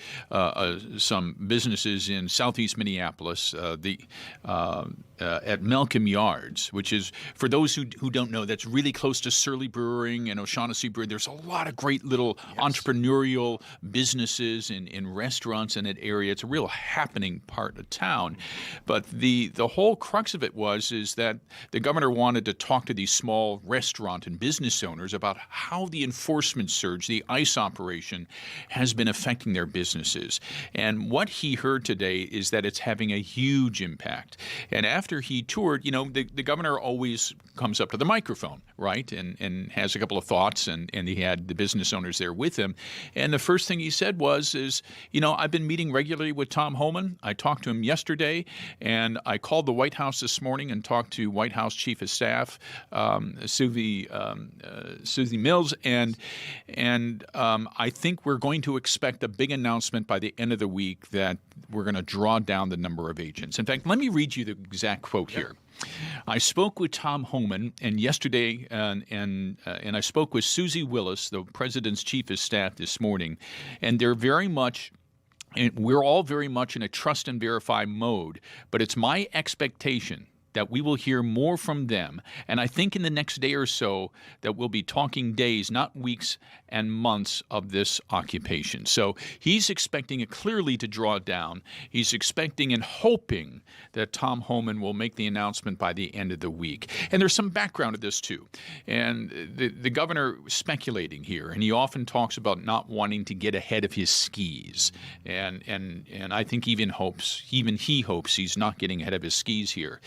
some businesses in southeast Minneapolis, at Malcolm Yards, which is, for those who don't know, that's really close to Surly Brewing and O'Shaughnessy Brewing. There's a lot of great little entrepreneurial businesses and restaurants in that area. It's a real happening part of town. But the whole crux of it is that the governor wanted to talk to these small restaurant and business owners about how the enforcement surge, the ICE operation, has been affecting their businesses. And what he heard today is that it's having a huge impact. And after he toured, the governor always comes up to the microphone, right, and has a couple of thoughts, and he had the business owners there with him. And the first thing he said is, I've been meeting regularly with Tom Homan. I talked to him yesterday, and I called the White House this morning and talked to White House Chief of Staff Susie Mills, and I think we're going to expect a big announcement by the end of the week that we're going to draw down the number of agents. In fact, let me read you the exact quote here. I spoke with Tom Homan yesterday, and I spoke with Susie Willis, the president's chief of staff, this morning, and they're very much. And we're all very much in a trust and verify mode, but it's my expectation that we will hear more from them. And I think in the next day or so that we'll be talking days, not weeks and months of this occupation. So he's expecting it clearly to draw down. He's expecting and hoping that Tom Homan will make the announcement by the end of the week. And there's some background to this too. And the governor speculating here, and he often talks about not wanting to get ahead of his skis. And I think even he hopes he's not getting ahead of his skis here.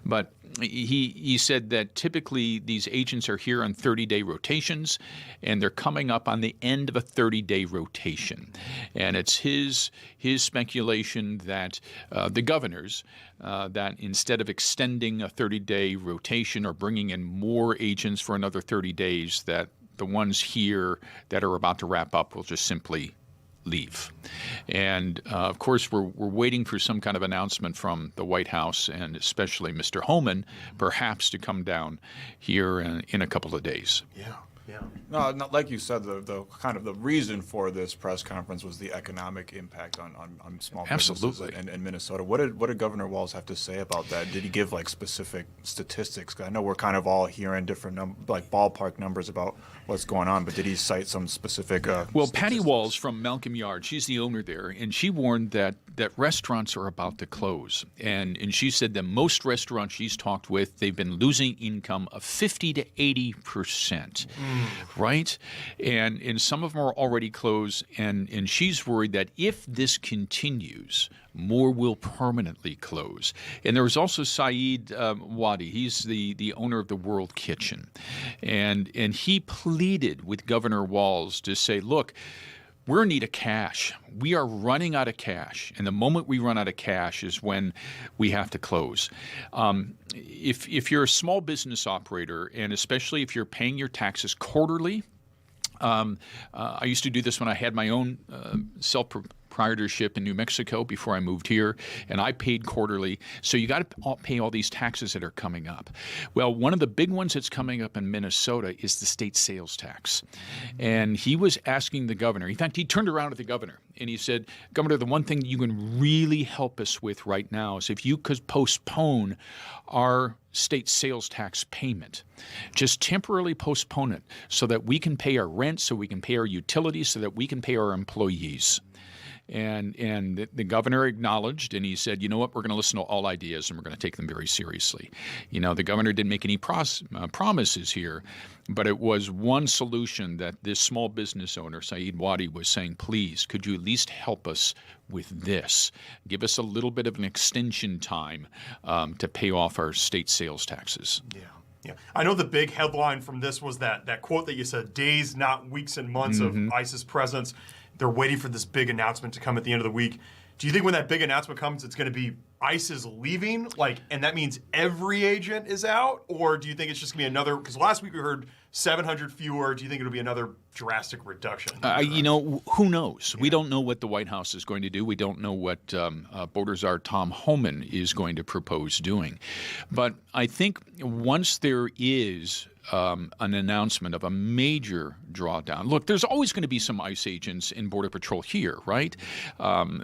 But he said that typically these agents are here on 30-day rotations, and they're coming up on the end of a 30-day rotation. And it's his speculation that the governor's, that instead of extending a 30-day rotation or bringing in more agents for another 30 days, that the ones here that are about to wrap up will just simply leave. And of course, we're waiting for some kind of announcement from the White House, and especially Mr. Homan, perhaps to come down here in a couple of days. Yeah. No, not like you said, the kind of the reason for this press conference was the economic impact on small businesses in Minnesota. What did Governor Walz have to say about that? Did he give like specific statistics? 'Cause I know we're kind of all hearing different ballpark numbers about what's going on, but did he cite some specific? Well, Patty Walz from Malcolm Yard, she's the owner there, and she warned that restaurants are about to close. And she said that most restaurants she's talked with, they've been losing income of 50 to 80%. Right? And some of them are already closed, and she's worried that if this continues, more will permanently close. And there was also Saeed Wadi. He's the owner of the World Kitchen. And he pleaded with Governor Walz to say, look, we're in need of cash. We are running out of cash. And the moment we run out of cash is when we have to close. If you're a small business operator, and especially if you're paying your taxes quarterly, I used to do this when I had my own self-proprietorship in New Mexico before I moved here, and I paid quarterly. So you got to pay all these taxes that are coming up. Well, one of the big ones that's coming up in Minnesota is the state sales tax. And he was asking the governor, in fact, he turned around to the governor and he said, Governor, the one thing you can really help us with right now is if you could postpone our state sales tax payment. Just temporarily postpone it so that we can pay our rent, so we can pay our utilities, so that we can pay our employees. And the governor acknowledged, and he said, you know what, we're going to listen to all ideas, and we're going to take them very seriously. You know, the governor didn't make any promises here, but it was one solution that this small business owner, Saeed Wadi, was saying, please, could you at least help us with this? Give us a little bit of an extension time to pay off our state sales taxes. Yeah. I know the big headline from this was that quote that you said, days, not weeks and months of ICE's presence. They're waiting for this big announcement to come at the end of the week. Do you think when that big announcement comes, it's going to be ICE is leaving, and that means every agent is out? Or do you think it's just going to be another, because last week we heard 700 fewer. Do you think it'll be another drastic reduction? Who knows? Yeah. We don't know what the White House is going to do. We don't know what Border Czar Tom Homan is going to propose doing. But I think once there is an announcement of a major drawdown. Look, there's always going to be some ICE agents in Border Patrol here, right?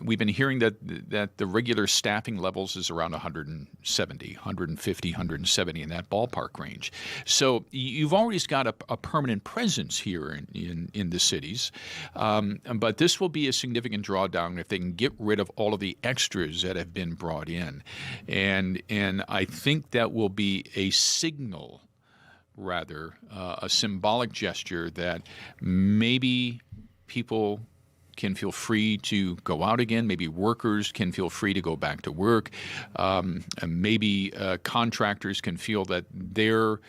We've been hearing that the regular staffing levels is around 170, 150, 170 in that ballpark range. So you've always got a permanent presence here in the cities. But this will be a significant drawdown if they can get rid of all of the extras that have been brought in. And I think that will be a signal, rather, a symbolic gesture that maybe people can feel free to go out again. Maybe workers can feel free to go back to work. And maybe contractors can feel that their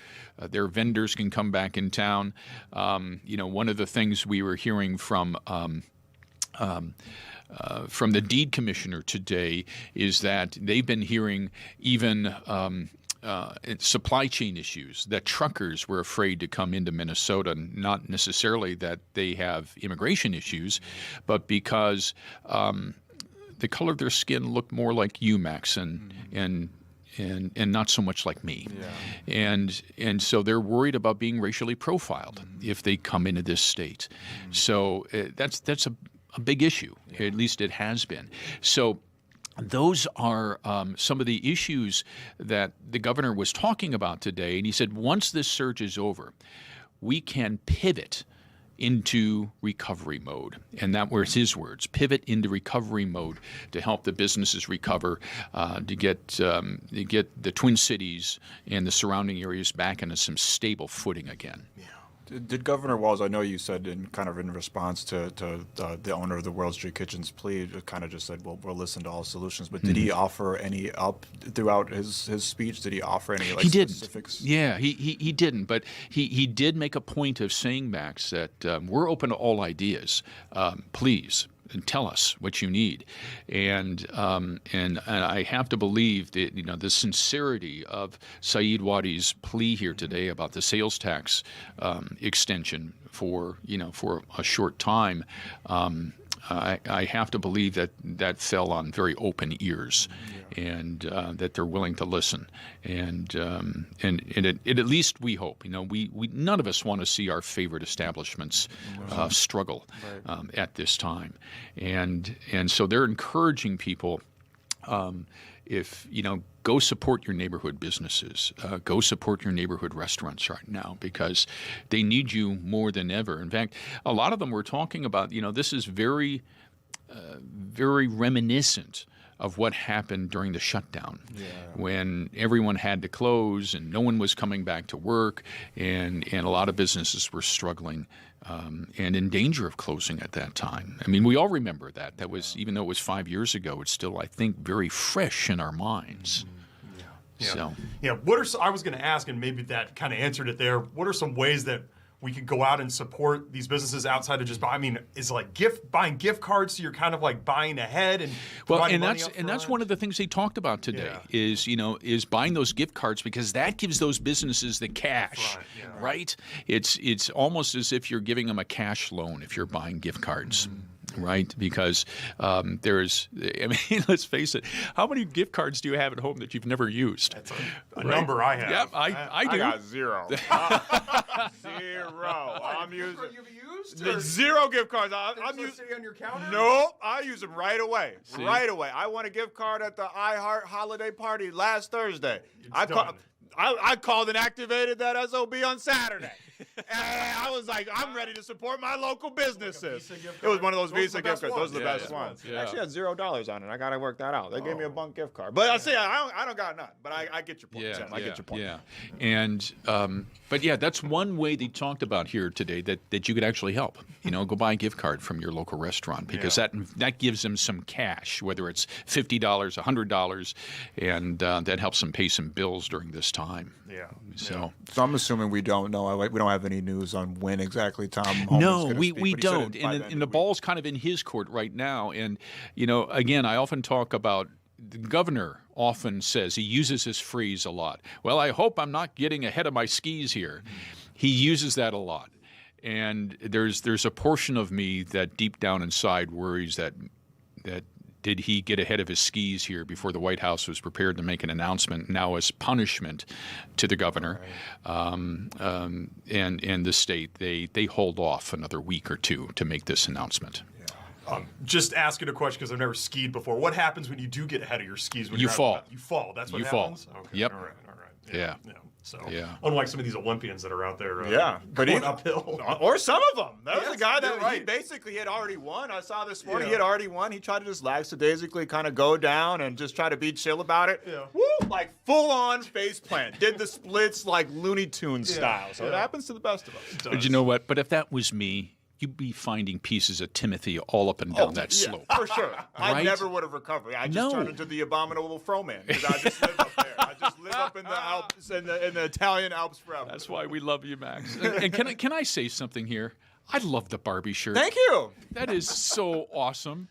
vendors can come back in town. One of the things we were hearing from the deed commissioner today is that they've been hearing even supply chain issues, that truckers were afraid to come into Minnesota, not necessarily that they have immigration issues, but because the color of their skin looked more like you, Max, and not so much like me. Yeah. And so they're worried about being racially profiled if they come into this state. So that's a big issue. Yeah. At least it has been. So those are some of the issues that the governor was talking about today. And he said once this surge is over, we can pivot into recovery mode. And that was his words, pivot into recovery mode to help the businesses recover, to get the Twin Cities and the surrounding areas back into some stable footing again. Yeah. Did Governor Walz, I know you said in response to the owner of the World Street Kitchen's plea, kind of just said, well, we'll listen to all solutions, but did he offer any up throughout his speech? Did he offer any specifics? Yeah, he didn't, but he did make a point of saying, Max, that we're open to all ideas. Please. And tell us what you need, and I have to believe that the sincerity of Saeed Wadi's plea here today about the sales tax extension for a short time. I have to believe that fell on very open ears, and that they're willing to listen, and at least we hope. We none of us want to see our favorite establishments struggle at this time, and so they're encouraging people. If go support your neighborhood businesses, go support your neighborhood restaurants right now, because they need you more than ever. In fact, a lot of them were talking about, this is very reminiscent of what happened during the shutdown, when everyone had to close and no one was coming back to work, and a lot of businesses were struggling and in danger of closing at that time. I mean, we all remember that. That was, even though it was 5 years ago, it's still, I think, very fresh in our minds. So, I was going to ask, and maybe that kind of answered it there. What are some ways that we could go out and support these businesses outside of just is like buying gift cards, so you're kind of like buying ahead and that's one of the things they talked about today is buying those gift cards, because that gives those businesses the cash, right? It's almost as if you're giving them a cash loan if you're buying gift cards. Right, because let's face it, how many gift cards do you have at home that you've never used? That's a number I have. Yep, I do. I got zero. Zero. I'm using zero gift cards. I'm using on your counter? Nope, I use them right away. See? Right away. I won a gift card at the iHeart holiday party last Thursday. I called and activated that SOB on Saturday. And I was like, I'm ready to support my local businesses. It was one of those Visa gift cards. Those are the best ones. Yeah. Actually, I had $0 on it. I got to work that out. They gave me a bunk gift card. But I don't got none. But I get your point, Tim. I get your point. Yeah. And but that's one way they talked about here today that you could actually help. Go buy a gift card from your local restaurant, because that gives them some cash, whether it's $50, $100, and that helps them pay some bills during this time. So I'm assuming we don't know. We don't have any news on when exactly Tom Holman's No, we don't. And the ball's kind of in his court right now. And, again, I often talk about the governor often says, he uses this phrase a lot. Well, I hope I'm not getting ahead of my skis here. He uses that a lot. And there's a portion of me that deep down inside worries that did he get ahead of his skis here before the White House was prepared to make an announcement now as punishment to the governor and the state? They hold off another week or two to make this announcement. Just asking a question because I've never skied before. What happens when you do get ahead of your skis? When you you're fall. You fall. That's what you happens? fall. Okay. Yep. All right. Yeah. So unlike some of these Olympians that are out there but going uphill. Or some of them. There was a guy that he basically had already won. I saw this morning he had already won. He tried to just lackadaisically kind of go down and just try to be chill about it. Woo! Like full-on face plant. Did the splits like Looney Tunes style. So it happens to the best of us. But you know what? But if that was me, you'd be finding pieces of Timothy all up and down that slope. For sure. I never would have recovered. I just turned into the abominable froman because I just live up there. I just live up in the Alps, in the Italian Alps forever. That's why we love you, Max. And can I say something here? I love the Barbie shirt. Thank you. That is so awesome.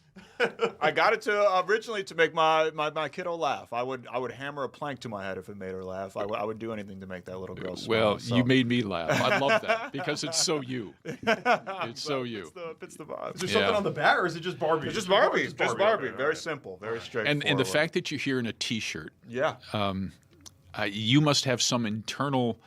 I got it to originally to make my kiddo laugh. I would hammer a plank to my head if it made her laugh. I would do anything to make that little girl smile. Well, you made me laugh. I love that because it's so you. It's so you. Fits the vibe. Is there something on the back, or is it just Barbie? It's just Barbie. Just Barbie. Very simple. Very straightforward. And the fact that you're here in a T-shirt. Yeah. You must have some internal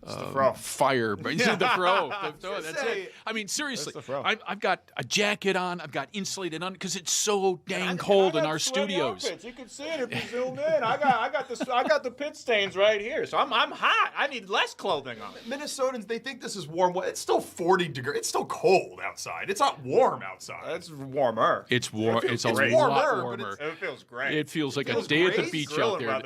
fire. The fro. That's it. I mean, seriously, I've got a jacket on. I've got insulated on because it's so dang cold in our studios. Outfits. You can see it if you zoom in. I got the pit stains right here, so I'm hot. I need less clothing on. Minnesotans, they think this is warm. It's still 40 degrees. It's still cold outside. It's not warm outside. It's warmer. It's warm. It's a lot warmer. It feels great. It feels like a day at the beach out there.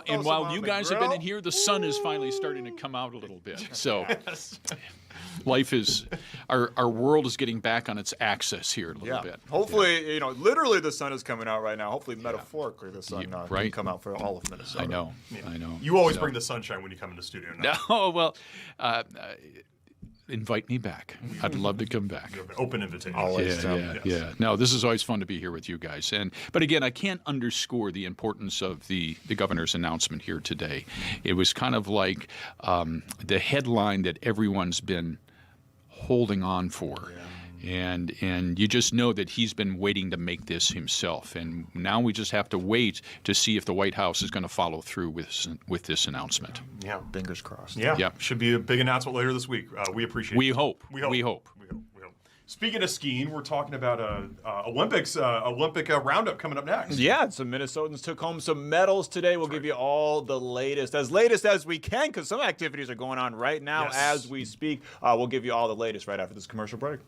And while you guys have been in here, the sun is finally starting to come out a little bit. So life is, our world is getting back on its axis here a little bit. Hopefully, literally the sun is coming out right now. Hopefully, metaphorically, the sun can come out for all of Minnesota. I know. You always bring the sunshine when you come in the studio. No, well, invite me back. I'd love to come back. Open invitation. Always. Yeah. No, this is always fun to be here with you guys. But again, I can't underscore the importance of the governor's announcement here today. It was kind of like the headline that everyone's been holding on for. And you just know that he's been waiting to make this himself. And now we just have to wait to see if the White House is going to follow through with this announcement. Yeah, fingers crossed. Yeah. Should be a big announcement later this week. We appreciate it. We hope. Speaking of skiing, we're talking about Olympic roundup coming up next. Yeah, some Minnesotans took home some medals today. We'll give you all the latest as we can, because some activities are going on right now as we speak. We'll give you all the latest right after this commercial break.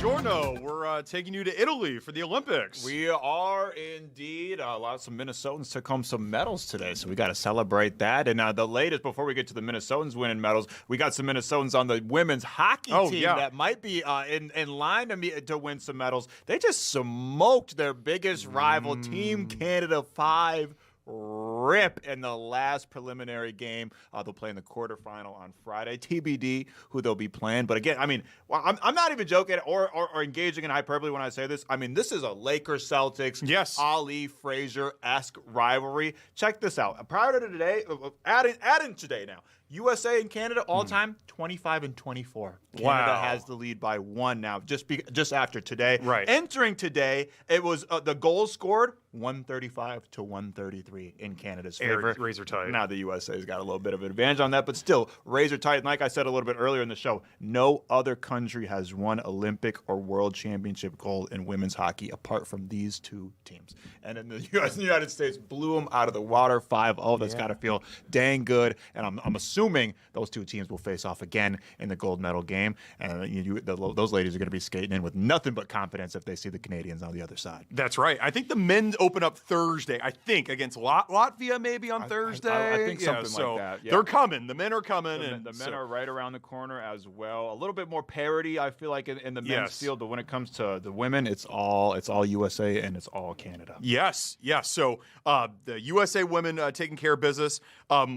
Buongiorno. We're taking you to Italy for the Olympics. We are indeed. Some Minnesotans took home some medals today, so we got to celebrate that. And the latest, before we get to the Minnesotans winning medals, we got some Minnesotans on the women's hockey team that might be in line to win some medals. They just smoked their biggest rival, Team Canada 5. Rip in the last preliminary game. They'll play in the quarterfinal on Friday. TBD who they'll be playing. But again, I mean, I'm not even joking or engaging in hyperbole when I say this. I mean, this is a Lakers Celtics, Ali Frazier-esque rivalry. Check this out. Prior to today, adding today now, USA and Canada all time 25-24. Canada has the lead by 1 now, just after today. Right. Entering today, it was the goals scored 135-133 in Canada's favor. Razor tight. Now the USA's got a little bit of an advantage on that, but still razor tight. And like I said a little bit earlier in the show, no other country has won Olympic or World Championship gold in women's hockey apart from these two teams. And then the United States blew them out of the water 5-0. That's got to feel dang good. And I'm assuming those two teams will face off again in the gold medal game. And those ladies are going to be skating in with nothing but confidence if they see the Canadians on the other side. That's right. I think the men open up Thursday, against Latvia maybe on Thursday. I think something like that. Yeah. They're coming. The men are coming. The men are right around the corner as well. A little bit more parity, I feel like, in the men's field. But when it comes to the women, it's all USA and it's all Canada. Yes. So the USA women taking care of business.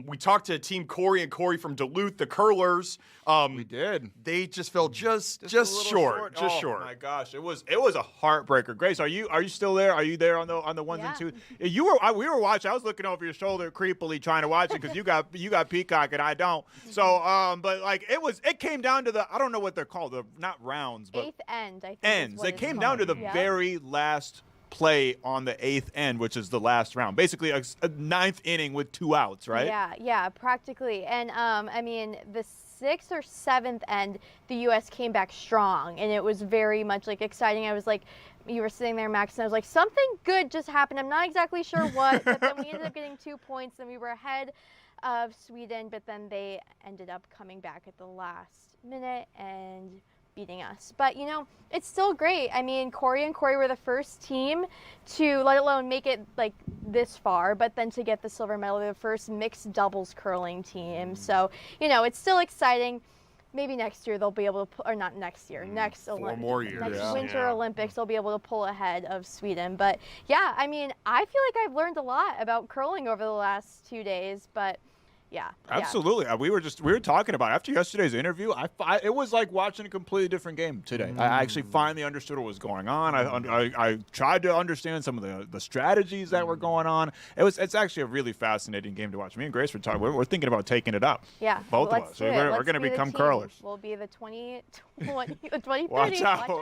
We talked to Team Corey and Corey from Duluth, the curlers. We did. They just fell just short. Just short. Oh my gosh, it was a heartbreaker. Grace, are you still there? Are you there on the ones and twos? We were watching. I was looking over your shoulder creepily trying to watch it because you got Peacock and I don't. So but like it came down to the, I don't know what they're called, not rounds, but eighth end. I think ends. It came down to the very last play on the eighth end, which is the last round. Basically a ninth inning with 2 outs, right? Yeah, practically. And I mean, the 6th or 7th end, the U.S. came back strong, and it was very much like exciting. I was like, you were sitting there, Max, and I was like, something good just happened. I'm not exactly sure what, but then we ended up getting 2 points, and we were ahead of Sweden, but then they ended up coming back at the last minute and beating us. But, it's still great. I mean, Corey and Corey were the first team to, let alone make it, like, this far, but then to get the silver medal. They're the first mixed doubles curling team. So, it's still exciting. Maybe next year they'll be able to, or not next year, next Winter Olympics, they'll be able to pull ahead of Sweden. But, yeah, I mean, I feel like I've learned a lot about curling over the last 2 days, but yeah. Absolutely. We were talking about it. After yesterday's interview, it was like watching a completely different game today. I actually finally understood what was going on. I tried to understand some of the strategies that were going on. It's actually a really fascinating game to watch. Me and Grace were talking. We're thinking about taking it up. Yeah. Both of us. So we're going to become curlers. We'll be the 2030. Watch out.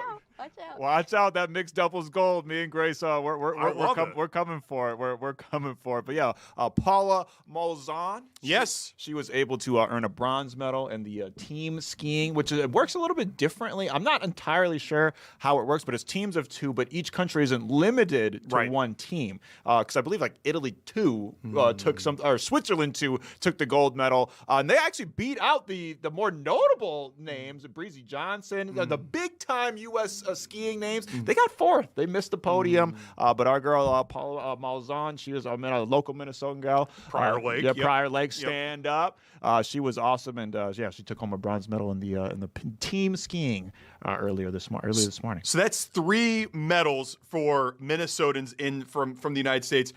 Watch out, that mixed doubles gold. Me and Grace, we're coming for it. We're coming for it. But yeah, Paula Malzahn. Yes, she was able to earn a bronze medal in the team skiing, which it works a little bit differently. I'm not entirely sure how it works, but it's teams of 2. But each country isn't limited to one team. Because I believe like Italy took some, or Switzerland took the gold medal, and they actually beat out the more notable names, Breezy Johnson, the big time U.S. Skiing names. They got 4th. They missed the podium, but our girl Paula Malzahn, she was a local Minnesotan gal. Prior Lake. Prior Lake. Stand up. She was awesome, and she took home a bronze medal in the team skiing earlier this morning. So that's 3 medals for Minnesotans from the United States.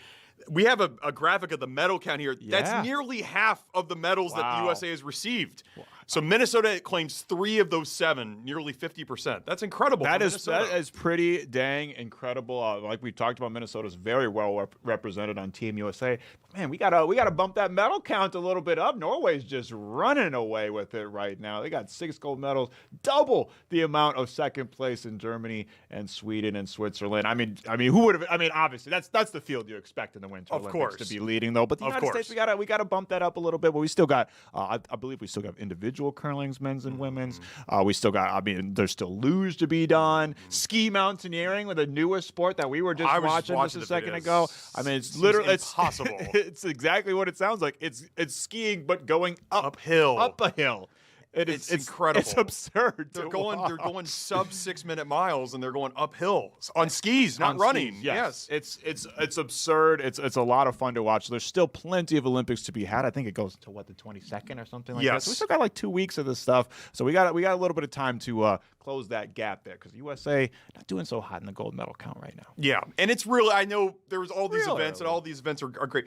We have a graphic of the medal count here. Yeah. That's nearly half of the medals that the USA has received. Wow. So Minnesota claims 3 of those 7, nearly 50%. That's incredible. That is pretty dang incredible. Like we talked about, Minnesota's very well represented on Team USA. Man, we gotta bump that medal count a little bit up. Norway's just running away with it right now. They got 6 gold medals, double the amount of second place in Germany and Sweden and Switzerland. I mean, who would have? I mean, obviously that's the field you expect in the Winter Olympics to be leading, though. But the United States, we gotta bump that up a little bit. But we still got, I believe we still got individual curlings, men's and women's. We still got, there's still luge to be done. Ski mountaineering with the newest sport that we were just watching just a second ago. I mean, it's literally impossible. It's exactly what it sounds like. It's skiing, but going uphill. Up a hill. It's incredible. It's absurd. They're going sub 6-minute miles, and they're going uphill on skis, not running. Skis, yes. It's absurd. It's a lot of fun to watch. There's still plenty of Olympics to be had. I think it goes to the 22nd or something like that. So we still got like 2 weeks of this stuff. So we got a little bit of time to close that gap there because USA not doing so hot in the gold medal count right now. Yeah, and it's really, I know there was all these events, and all these events are great.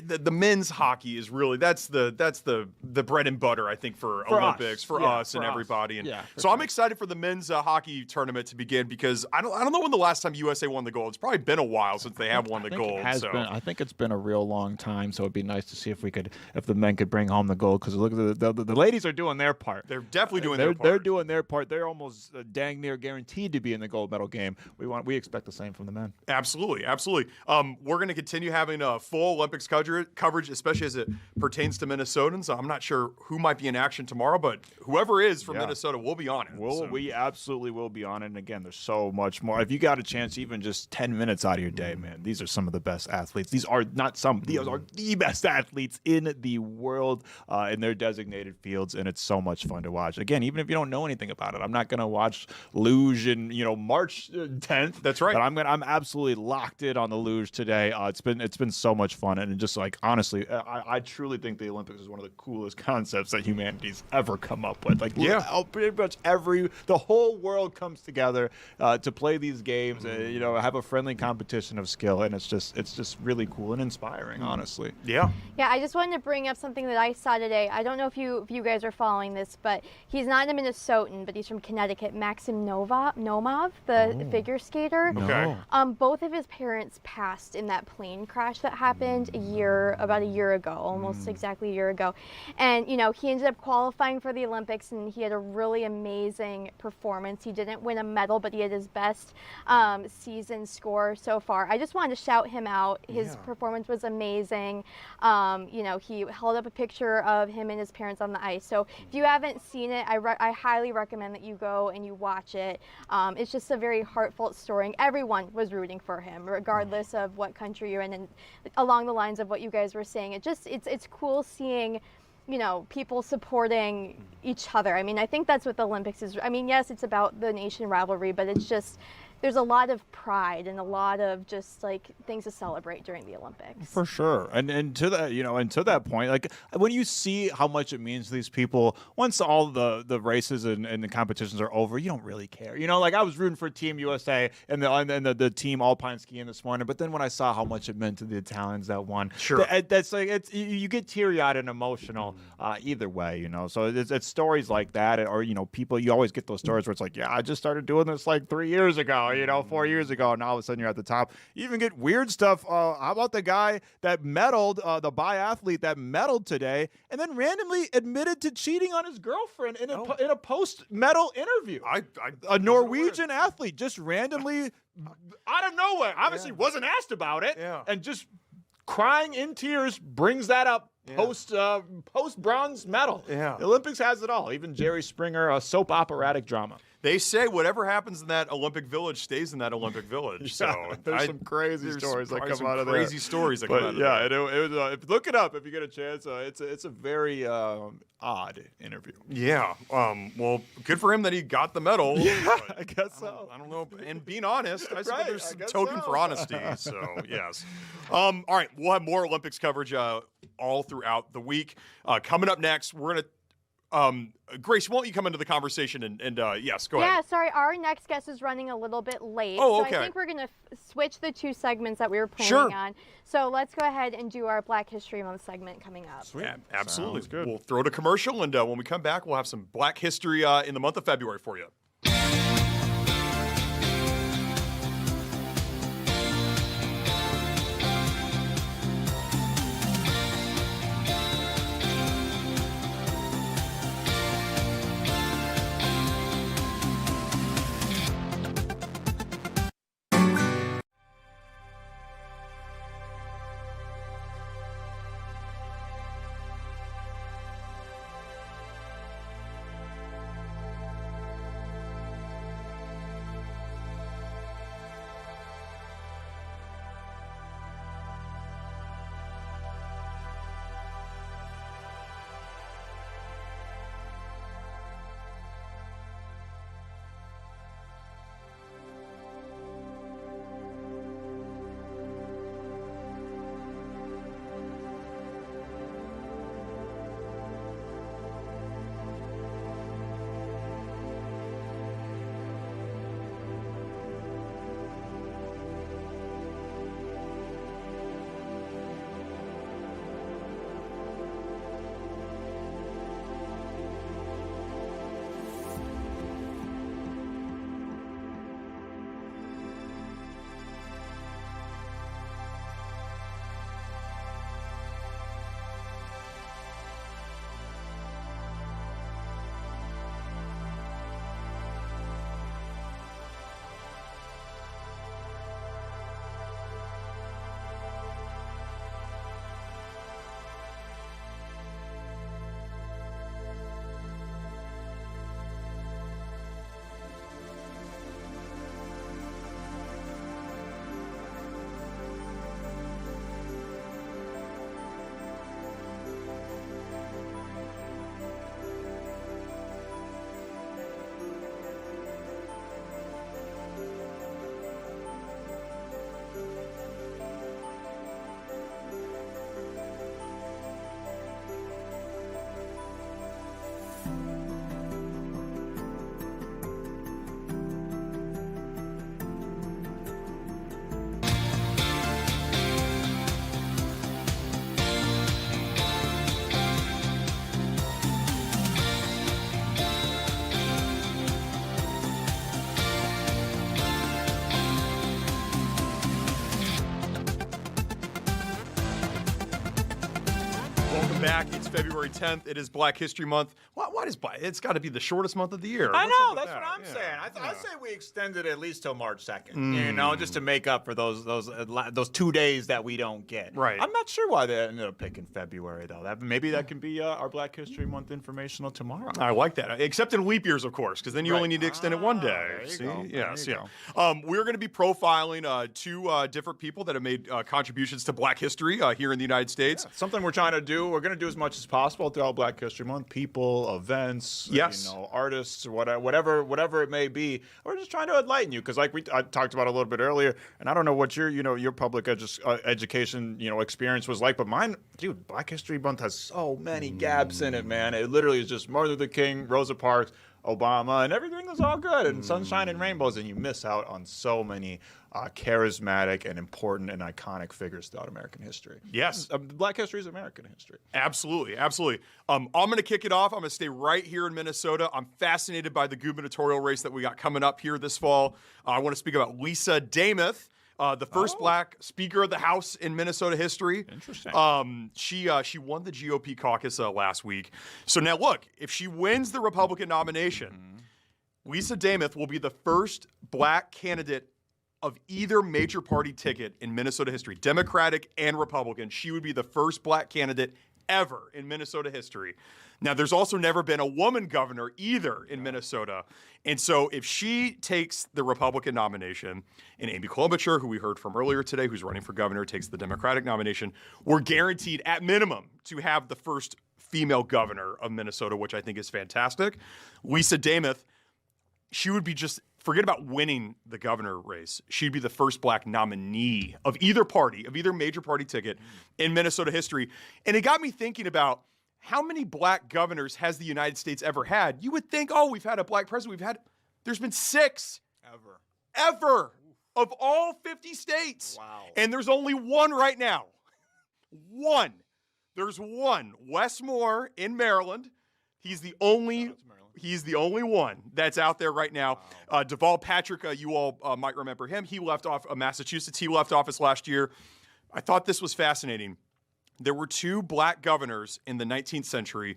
The men's hockey is really, that's the bread and butter, I think, for Olympics, for us and everybody. And so I'm excited for the men's hockey tournament to begin because I don't know when the last time USA won the gold. It's probably been a while since they have won the gold. I think it's been a real long time, so it'd be nice to see if the men could bring home the gold because look at the ladies are doing their part. They're definitely doing their part. They're doing their part. They're almost dang near guaranteed to be in the gold medal game. We expect the same from the men. Absolutely. We're going to continue having a full Olympics coverage, especially as it pertains to Minnesotans. I'm not sure who might be in action tomorrow, but whoever is from Minnesota will be on it. We absolutely will be on it. And again, there's so much more. If you got a chance, even just 10 minutes out of your day, man, these are some of the best athletes. These are the best athletes in the world in their designated fields, and it's so much fun to watch. Again, even if you don't know anything about it, I'm not going to watch luge in March 10th. That's right. But I'm absolutely locked in on the luge today. It's been so much fun, and just like honestly, I truly think the Olympics is one of the coolest concepts that humanity's ever come up with. Pretty much the whole world comes together to play these games. Have a friendly competition of skill, and it's just really cool and inspiring, honestly. Yeah, I just wanted to bring up something that I saw today. I don't know if you guys are following this, but he's not a Minnesotan, but he's from Connecticut. Maxim Nomov, the figure skater. Okay. Both of his parents passed in that plane crash that happened about a year ago, almost exactly a year ago. And he ended up qualifying for the Olympics, and he had a really amazing performance. He didn't win a medal, but he had his best season score so far. I just wanted to shout him out. His performance was amazing. He held up a picture of him and his parents on the ice. So if you haven't seen it, I highly recommend that you go and you watch it. It's just a very heartfelt story. And everyone was rooting for him, regardless of what country you're in. And along the lines of what you guys were saying, it's cool seeing people supporting each other. I mean, I think that's what the Olympics is. I mean, yes, it's about the nation rivalry, but it's just, there's a lot of pride and a lot of just like things to celebrate during the Olympics. For sure. And to that, and to that point, like when you see how much it means to these people, once all the races and the competitions are over, you don't really care. Like I was rooting for Team USA and the team alpine skiing this morning, but then when I saw how much it meant to the Italians that won, that's like you get teary-eyed and emotional either way, So it's stories like that, or people, you always get those stories where it's like, I just started doing this like 3 years ago. 4 years ago, and all of a sudden you're at the top. You even get weird stuff. How about the guy that medaled, the biathlete that medaled today, and then randomly admitted to cheating on his girlfriend in a post-medal interview? A Norwegian athlete just randomly, out of nowhere, obviously wasn't asked about it, and just crying in tears brings that up. Post bronze medal. The Olympics has it all. Even Jerry Springer, a soap operatic drama. They say whatever happens in that Olympic Village stays in that Olympic Village. So there's some crazy stories that come out of there. Crazy stories that come out of there. It was, look it up if you get a chance. It's a very odd interview. Yeah. Well, good for him that he got the medal. I guess so. I don't know. And being honest, I suppose there's some token for honesty. So yes. All right. We'll have more Olympics coverage all throughout the week. Coming up next, we're gonna. Grace, won't you come into the conversation and yes, go ahead. Yeah, sorry, our next guest is running a little bit late. Oh, okay. So I think we're going to switch the two segments that we were planning on. So let's go ahead and do our Black History Month segment coming up. Sweet. Yeah, absolutely. Sounds good. We'll throw to commercial, and when we come back, we'll have some Black History in the month of February for you. back. It's February 10th. It is Black History Month. Why does Black? It's got to be the shortest month of the year. I What's up know. with That's that? what I'm saying. I say we extend it at least till March 2nd. You Mm. know, just to make up for those 2 days that we don't get. Right. I'm not sure why they ended up picking February though. Maybe that can be our Black History Month informational tomorrow. I like that, except in leap years, of course, because then you only need to extend it one day. There you See? go. Yes, There you yeah. We're going to be profiling two different people that have made contributions to Black history here in the United States. Something we're trying to do. We're going to do as much as possible throughout Black History Month. People, events, yes, artists, whatever it may be. We're just trying to enlighten you because, like I talked about a little bit earlier, and I don't know what your public education experience was like, but mine, dude, Black History Month has so many gaps in it, man. It literally is just Martin Luther King, Rosa Parks, Obama, and everything is all good and sunshine and rainbows, and you miss out on so many charismatic and important and iconic figures throughout American history. Yes. Black history is American history. Absolutely, absolutely. I'm going to kick it off. I'm going to stay right here in Minnesota. I'm fascinated by the gubernatorial race that we got coming up here this fall. I want to speak about Lisa Dameth. The first Black Speaker of the House in Minnesota history. Interesting. She won the GOP caucus last week. So now look, if she wins the Republican nomination, Lisa Dameth will be the first Black candidate of either major party ticket in Minnesota history, Democratic and Republican. She would be the first Black candidate ever in Minnesota history. Now, there's also never been a woman governor either in Minnesota. And so if she takes the Republican nomination and Amy Klobuchar, who we heard from earlier today, who's running for governor, takes the Democratic nomination, we're guaranteed at minimum to have the first female governor of Minnesota, which I think is fantastic. Lisa Dameth, she would be just, forget about winning the governor race. She'd be the first Black nominee of either party, of either major party ticket in Minnesota history. And it got me thinking about how many Black governors has the United States ever had? You would think, we've had a Black president. There's been 6. Ever. Of all 50 states. Wow. And there's only one right now. One. There's one. Wes Moore in Maryland. He's the only one that's out there right now. Wow. Deval Patrick, you all might remember him. He left off Massachusetts. He left office last year. I thought this was fascinating. There were 2 Black governors in the 19th century,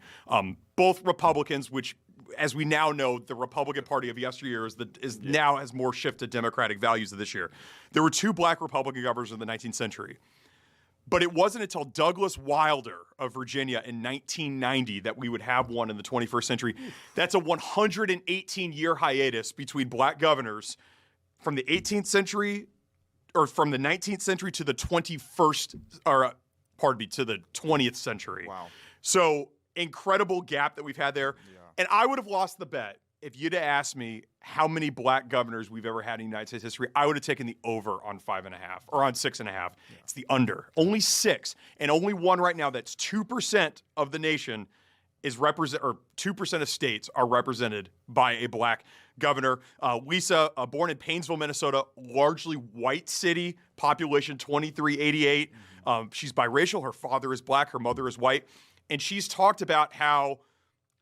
both Republicans, which, as we now know, the Republican Party of yesteryear now has more shift to Democratic values of this year. There were 2 Black Republican governors in the 19th century. But it wasn't until Douglas Wilder of Virginia in 1990 that we would have one in the 21st century. That's a 118-year hiatus between Black governors from the 18th century, or from the 19th century to the 21st, or to the 20th century. Wow. So incredible gap that we've had there. Yeah. And I would have lost the bet if you'd have asked me how many Black governors we've ever had in United States history. I would have taken the over on 5.5 or on 6.5. Yeah. It's the under. Only 6, and only one right now. That's 2% of the nation is or 2% of states are represented by a Black governor. Lisa, born in Painesville, Minnesota, largely white city, population 2388. She's biracial. Her father is Black. Her mother is white. And she's talked about how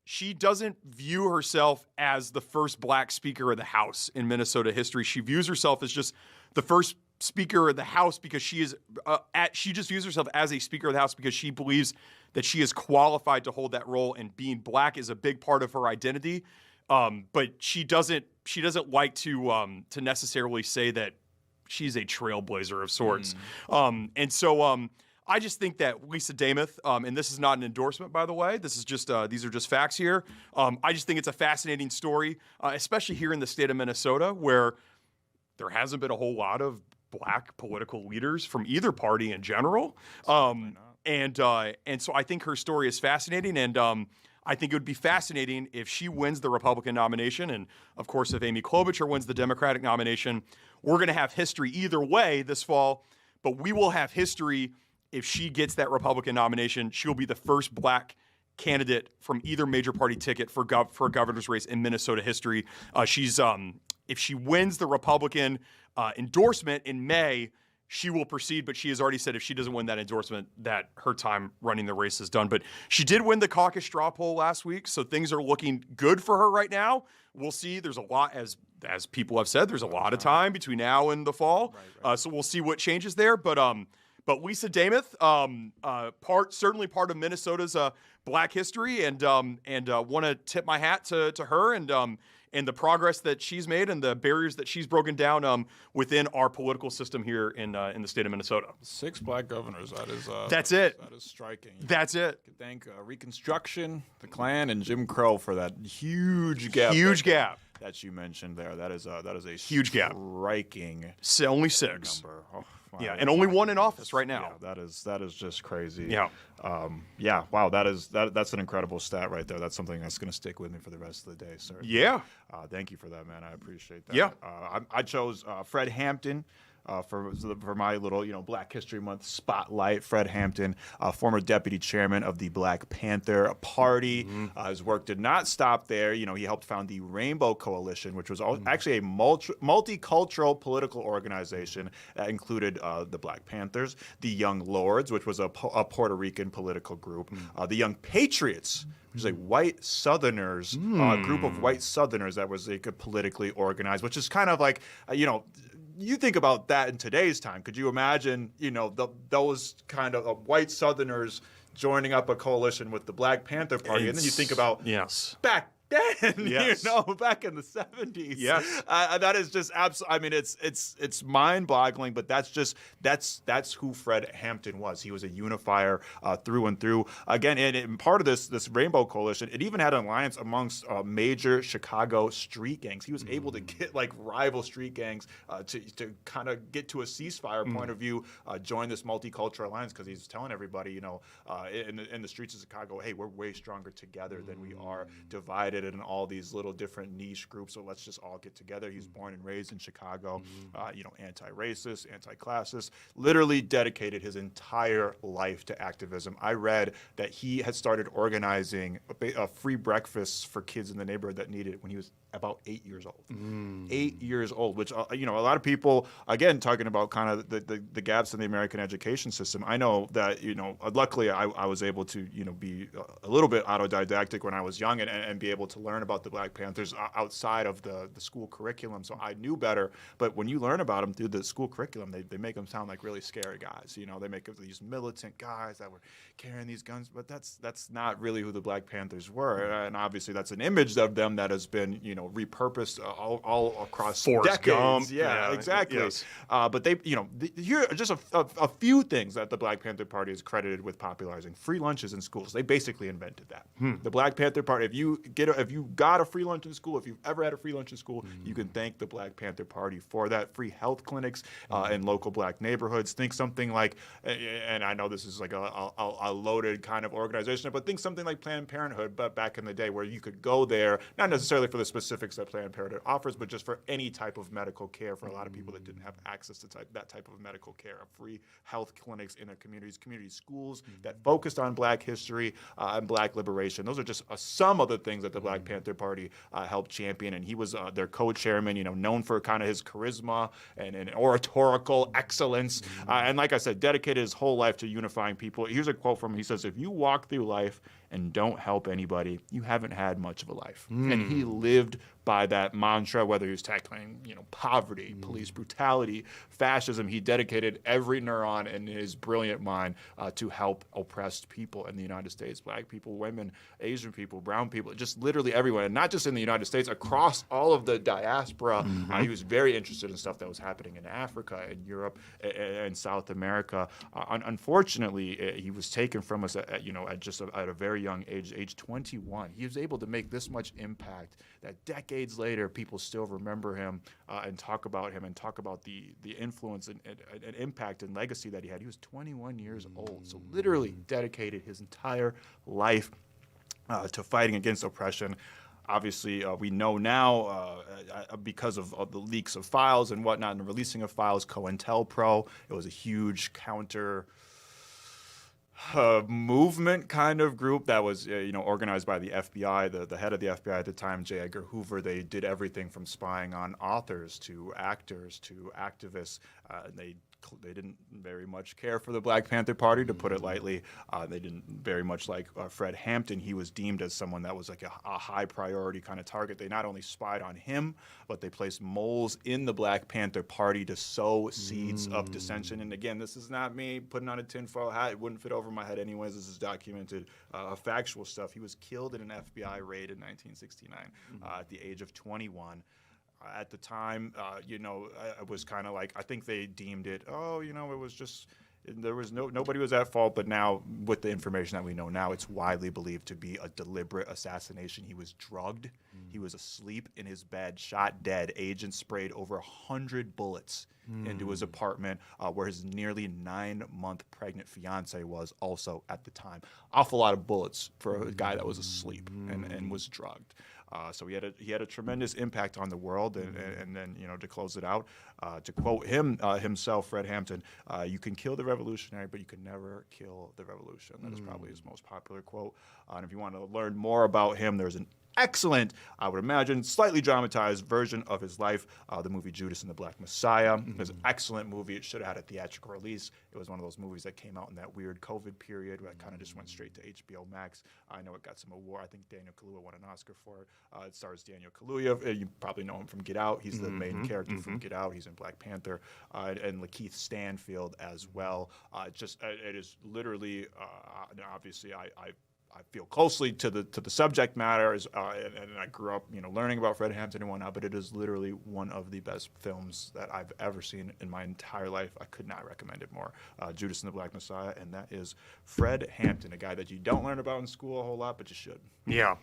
she doesn't view herself as the first Black Speaker of the House in Minnesota history. She views herself as just the first Speaker of the House because she just views herself as a Speaker of the House because she believes that she is qualified to hold that role, and being Black is a big part of her identity. But she doesn't like to necessarily say that she's a trailblazer of sorts. And so I just think that Lisa Dameth, and this is not an endorsement, by the way. This is just these are just facts here. I just think it's a fascinating story, especially here in the state of Minnesota, where there hasn't been a whole lot of Black political leaders from either party in general. And so I think her story is fascinating, and I think it would be fascinating if she wins the Republican nomination, and of course if Amy Klobuchar wins the Democratic nomination. We're going to have history either way this fall, but we will have history if she gets that Republican nomination. She'll be the first Black candidate from either major party ticket for a governor's race in Minnesota history. If she wins the Republican endorsement in May, she will proceed, but she has already said if she doesn't win that endorsement, that her time running the race is done. But she did win the caucus straw poll last week, so things are looking good for her right now. We'll see. There's a lot, as people have said, there's a lot of time between now and the fall. So we'll see what changes there. But But Lisa Damath, certainly part of Minnesota's Black history, and want to tip my hat to her and the progress that she's made and the barriers that she's broken down within our political system here in the state of Minnesota. 6 Black governors. That's it. That is striking. That's it. Thank Reconstruction, the Klan, and Jim Crow for that huge gap. That you mentioned there. That is a huge gap. Striking. Only 6. Number. Oh, wow. Yeah, and only 1 in office right now. Yeah, that is just crazy. Yeah. Wow. That's an incredible stat right there. That's something that's going to stick with me for the rest of the day, sir. Yeah. Thank you for that, man. I appreciate that. Yeah. I chose Fred Hampton. For my little, Black History Month spotlight. Fred Hampton, former deputy chairman of the Black Panther Party. His work did not stop there. He helped found the Rainbow Coalition, which was actually a multicultural political organization that included the Black Panthers, the Young Lords, which was a Puerto Rican political group, the Young Patriots, which is a white Southerners, a group of white Southerners that was politically organized, which is kind of like, you think about that in today's time. Could you imagine, those kind of white Southerners joining up a coalition with the Black Panther Party? And then you think about back then, back in the 70s. Yes. That is just absolutely, I mean, it's mind-boggling, but that's who Fred Hampton was. He was a unifier through and through. Again, and part of this Rainbow Coalition, it even had an alliance amongst major Chicago street gangs. He was able to get rival street gangs to kind of get to a ceasefire point of view, join this multicultural alliance, because he's telling everybody, in the streets of Chicago, hey, we're way stronger together than we are divided in all these little different niche groups, so let's just all get together. He's born and raised in Chicago, anti-racist, anti-classist, literally dedicated his entire life to activism. I read that he had started organizing free breakfasts for kids in the neighborhood that needed it when he was about 8 years old. 8 years old, which, a lot of people, again, talking about kind of the gaps in the American education system. I know that, luckily I was able to, be a little bit autodidactic when I was young and be able to learn about the Black Panthers outside of the school curriculum. So I knew better. But when you learn about them through the school curriculum, they make them sound like really scary guys. They make these militant guys that were carrying these guns. But that's not really who the Black Panthers were. And obviously that's an image of them that has been, repurposed all across Forrest decades. Gump. Yeah, exactly. Yes. But they, here are just a few things that the Black Panther Party is credited with popularizing. Free lunches in schools. They basically invented that. The Black Panther Party, if you got a free lunch in school, if you've ever had a free lunch in school, you can thank the Black Panther Party for that. Free health clinics in local Black neighborhoods. Think something like, and I know this is like a loaded kind of organization, but think something like Planned Parenthood, but back in the day, where you could go there, not necessarily for the specifics that Planned Parenthood offers, but just for any type of medical care for a lot of people that didn't have access to that type of medical care. Free health clinics in their communities, community schools that focused on Black history and Black liberation. Those are just some of the things that the Black Panther Party helped champion, and he was their co-chairman, known for kind of his charisma and oratorical excellence, and like I said, dedicated his whole life to unifying people. Here's a quote from him. He says, "If you walk through life and don't help anybody, you haven't had much of a life." And he lived by that mantra, whether he was tackling, poverty, police brutality, fascism. He dedicated every neuron in his brilliant mind to help oppressed people in the United States, Black people, women, Asian people, brown people, just literally everyone, and not just in the United States, across all of the diaspora. He was very interested in stuff that was happening in Africa, in Europe, and South America. Unfortunately, he was taken from us at a very young age 21. He was able to make this much impact that decades later people still remember him and talk about him and talk about the influence and impact and legacy that he had. He was 21 years old, so literally dedicated his entire life to fighting against oppression. Obviously, we know now because of the leaks of files and whatnot and the releasing of files, COINTELPRO, it was a huge counter movement kind of group that was organized by the FBI. The head of the FBI at the time, J. Edgar Hoover, they did everything from spying on authors to actors to activists. They they didn't very much care for the Black Panther Party, to put it lightly. They didn't very much like Fred Hampton. He was deemed as someone that was like a high priority kind of target. They not only spied on him, but they placed moles in the Black Panther Party to sow seeds of dissension. And again, this is not me putting on a tinfoil hat. It wouldn't fit over my head anyways. This is documented factual stuff. He was killed in an FBI raid in 1969 at the age of 21. At the time, it was kind of like, I think they deemed it, it was just, there was nobody was at fault. But now, with the information that we know now, it's widely believed to be a deliberate assassination. He was drugged. He was asleep in his bed, shot dead. Agents sprayed over 100 bullets into his apartment, where his nearly 9-month pregnant fiance was also at the time. Awful lot of bullets for a guy that was asleep and was drugged. So he had a tremendous impact on the world, and then to close it out, to quote himself, Fred Hampton, "You can kill the revolutionary, but you can never kill the revolution." That is probably his most popular quote. And if you want to learn more about him, there's an excellent, I would imagine, slightly dramatized version of his life, the movie Judas and the Black Messiah. It was an excellent movie. It should have had a theatrical release. It was one of those movies that came out in that weird COVID period where it kind of just went straight to HBO Max. I know it got some award. I think Daniel Kaluuya won an Oscar for it. It stars Daniel Kaluuya. You probably know him from Get Out. He's the main character from Get Out. He's in Black Panther. And Lakeith Stanfield as well. It is literally, obviously, I feel closely to the subject matter, and I grew up, learning about Fred Hampton and whatnot. But it is literally one of the best films that I've ever seen in my entire life. I could not recommend it more. Judas and the Black Messiah, and that is Fred Hampton, a guy that you don't learn about in school a whole lot, but you should. Yeah,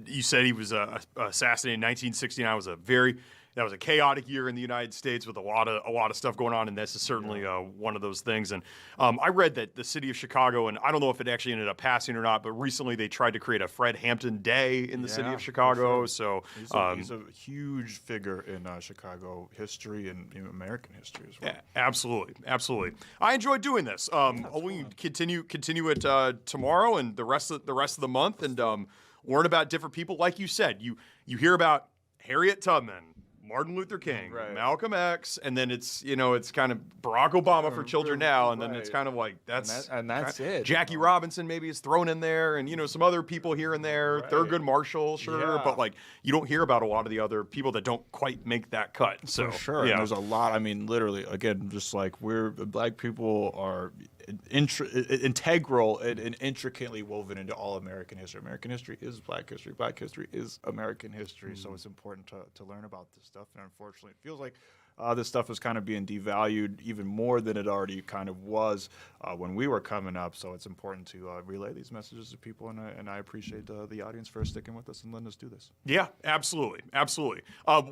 you said he was assassinated in 1969. That was a chaotic year in the United States with a lot of stuff going on, and this is certainly one of those things. And I read that the city of Chicago, and I don't know if it actually ended up passing or not, but recently they tried to create a Fred Hampton Day in the city of Chicago. So he's a huge figure in Chicago history and American history as well. Yeah, absolutely. I enjoyed doing this. We continue it tomorrow and the rest of the month, and learn about different people. Like you said, you hear about Harriet Tubman, Martin Luther King, Malcolm X, and then it's kind of Barack Obama for children now, and then it's kind of like that's it. Jackie Robinson maybe is thrown in there, and some other people here and there. Thurgood Marshall, but like you don't hear about a lot of the other people that don't quite make that cut. So for sure, and there's a lot. I mean, literally, again, just like Black people are integral and intricately woven into all American history. American history is Black history. Black history is American history. So it's important to learn about this stuff. And unfortunately, it feels like this stuff is kind of being devalued even more than it already kind of was when we were coming up. So it's important to relay these messages to people, and I appreciate the audience for sticking with us and letting us do this. Yeah, absolutely.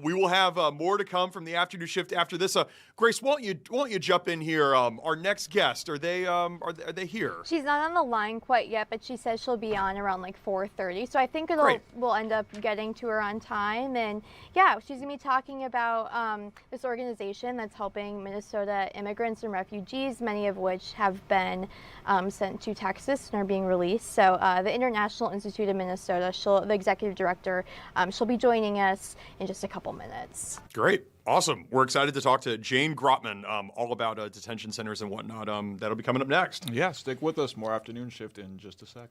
We will have more to come from the afternoon shift after this. Grace, won't you jump in here? Our next guest, are they here? She's not on the line quite yet, but she says she'll be on around like 4:30. So I think we'll end up getting to her on time. And yeah, she's gonna be talking about this organization that's helping Minnesota immigrants and refugees, many of which have been sent to Texas and are being released. So the International Institute of Minnesota, the executive director, she'll be joining us in just a couple minutes. Great. Awesome. We're excited to talk to Jane Grotman all about detention centers and whatnot. That'll be coming up next. Yeah, stick with us. More afternoon shift in just a sec.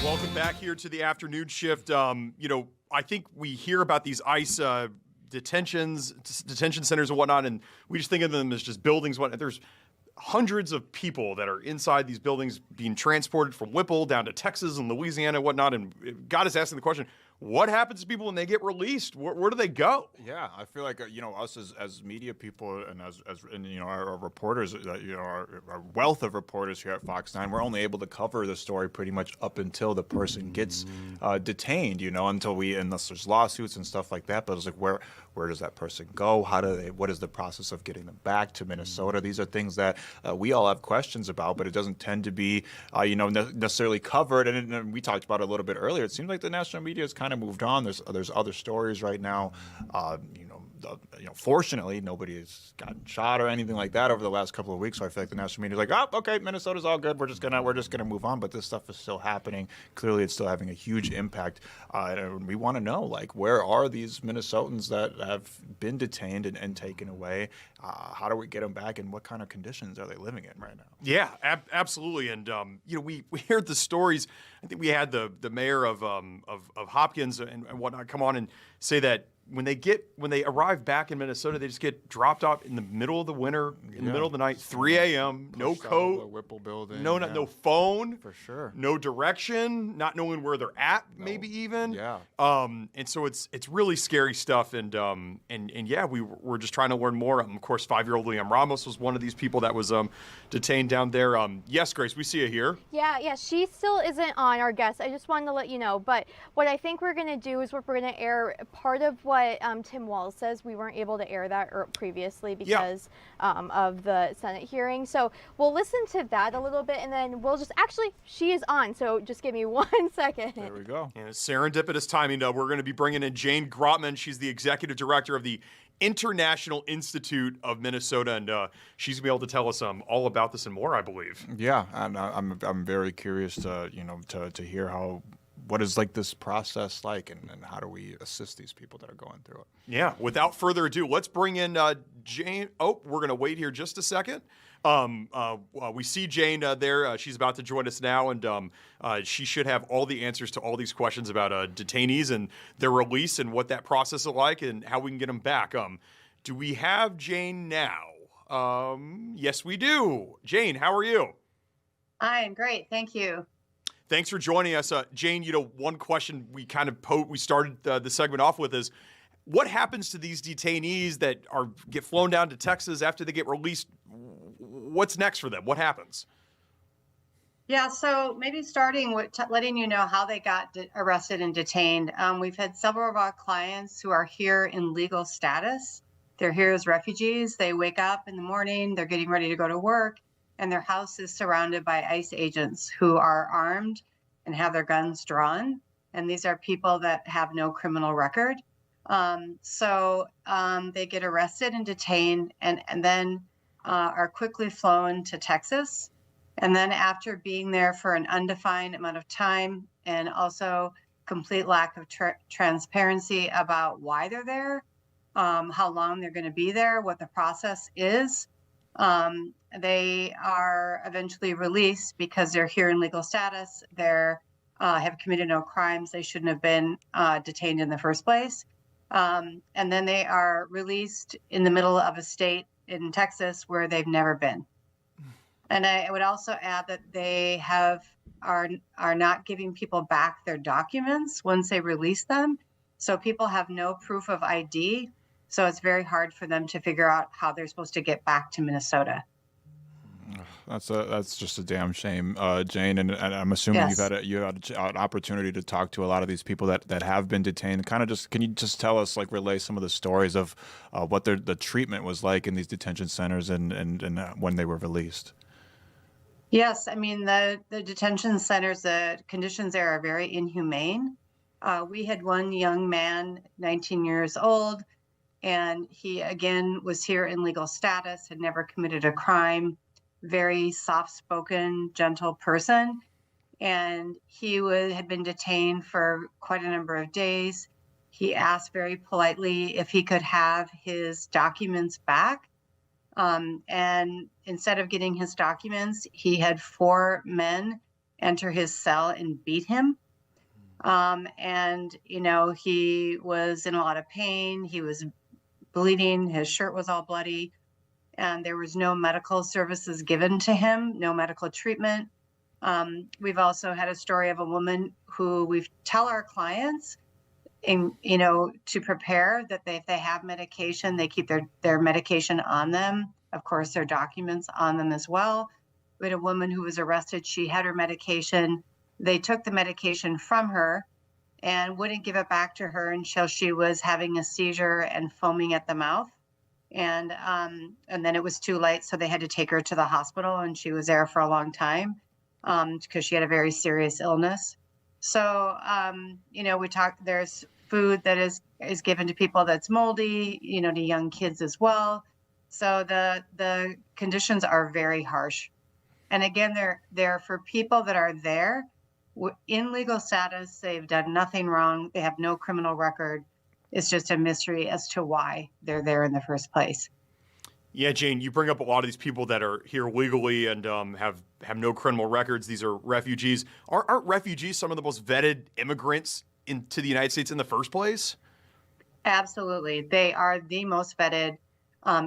Welcome back here to the afternoon shift. I think we hear about these ICE detention centers and whatnot, and we just think of them as just buildings. There's hundreds of people that are inside these buildings being transported from Whipple down to Texas and Louisiana and whatnot, and it got us asking the question, what happens to people when they get released? Where do they go? Yeah, I feel like us as media people and as our reporters, our wealth of reporters here at Fox 9, we're only able to cover the story pretty much up until the person gets detained. Unless there's lawsuits and stuff like that. But it's like where does that person go? What is the process of getting them back to Minnesota? These are things that we all have questions about, but it doesn't tend to be necessarily covered. And we talked about it a little bit earlier. It seems like the national media has kind of moved on. There's other stories right now. Fortunately, nobody has gotten shot or anything like that over the last couple of weeks. So I feel like the national media is like, oh, okay, Minnesota's all good. We're just gonna move on. But this stuff is still happening. Clearly, it's still having a huge impact. And we want to know, where are these Minnesotans that have been detained and taken away? How do we get them back, and what kind of conditions are they living in right now? Yeah, absolutely. And we heard the stories. I think we had the mayor of Hopkins and whatnot come on and say that when they arrive back in Minnesota, they just get dropped off in the middle of the winter, in the middle of the night, 3 a.m., no coat, Whipple Building, no phone, for sure, no direction, not knowing where they're at, maybe even. Yeah. And so it's really scary stuff. And yeah, we're just trying to learn more. Of course, 5-year-old Liam Ramos was one of these people that was detained down there. Yes, Grace, we see you here. Yeah, she still isn't on, our guest. I just wanted to let you know. But what I think we're going to do is we're going to air part of what Tim Walz says. We weren't able to air that previously because of the Senate hearing. So we'll listen to that a little bit, and then we'll she is on, so just give me 1 second. There we go. And serendipitous timing. We're going to be bringing in Jane Grotman. She's the executive director of the International Institute of Minnesota, and she's gonna be able to tell us all about this and more, I believe. Yeah, and I'm very curious to hear what is this process like, and how do we assist these people that are going through it? Yeah, without further ado, let's bring in Jane. Oh, we're going to wait here just a second. We see Jane there. She's about to join us now, and she should have all the answers to all these questions about detainees and their release and what that process is like and how we can get them back. Do we have Jane now? Yes, we do. Jane, how are you? Hi, I'm great. Thank you. Thanks for joining us. Jane, one question we kind of we started the segment off with is, what happens to these detainees that get flown down to Texas after they get released? What's next for them? What happens? Yeah, so maybe starting with letting you know how they got arrested and detained. We've had several of our clients who are here in legal status. They're here as refugees. They wake up in the morning, they're getting ready to go to work, and their house is surrounded by ICE agents who are armed and have their guns drawn. And these are people that have no criminal record. So they get arrested and detained and then are quickly flown to Texas. And then after being there for an undefined amount of time and also complete lack of transparency about why they're there, how long they're going to be there, what the process is, they are eventually released because they're here in legal status. They're have committed no crimes. They shouldn't have been detained in the first place. And then they are released in the middle of a state in Texas where they've never been. And I would also add that they are not giving people back their documents once they release them. So people have no proof of ID. So it's very hard for them to figure out how they're supposed to get back to Minnesota. That's just a damn shame, Jane. And I'm assuming Yes. you had an opportunity to talk to a lot of these people that have been detained. Can you just tell us, like, relay some of the stories of what the treatment was like in these detention centers and when they were released? Yes, I mean, the detention centers, the conditions there are very inhumane. We had one young man, 19 years old, and he again was here in legal status, had never committed a crime, very soft-spoken, gentle person. And he had been detained for quite a number of days. He asked very politely if he could have his documents back. And instead of getting his documents, he had 4 men enter his cell and beat him. And, he was in a lot of pain. He was bleeding. His shirt was all bloody. And there was no medical services given to him, no medical treatment. We've also had a story of a woman who we tell our clients to prepare that if they have medication, they keep their medication on them. Of course, their documents on them as well. We had a woman who was arrested. She had her medication. They took the medication from her and wouldn't give it back to her until she was having a seizure and foaming at the mouth. And then it was too late, so they had to take her to the hospital, and she was there for a long time because she had a very serious illness. So, we talked, there's food that is given to people that's moldy, to young kids as well. So the conditions are very harsh. And again, they're for people that are there in legal status. They've done nothing wrong. They have no criminal record. It's just a mystery as to why they're there in the first place. Yeah, Jane, you bring up a lot of these people that are here legally and have no criminal records. These are refugees. Aren't refugees some of the most vetted immigrants into the United States in the first place? Absolutely. They are the most vetted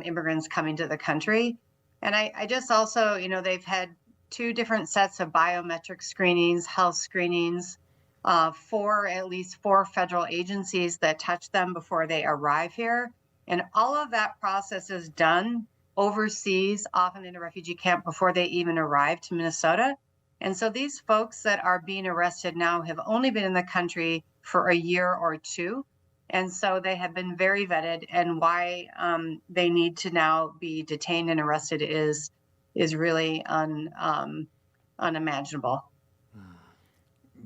immigrants coming to the country. And I just also, they've had 2 different sets of biometric screenings, health screenings, at least 4 federal agencies that touch them before they arrive here. And all of that process is done overseas, often in a refugee camp, before they even arrive to Minnesota. And so these folks that are being arrested now have only been in the country for a year or 2. And so they have been very vetted, and why they need to now be detained and arrested is really unimaginable.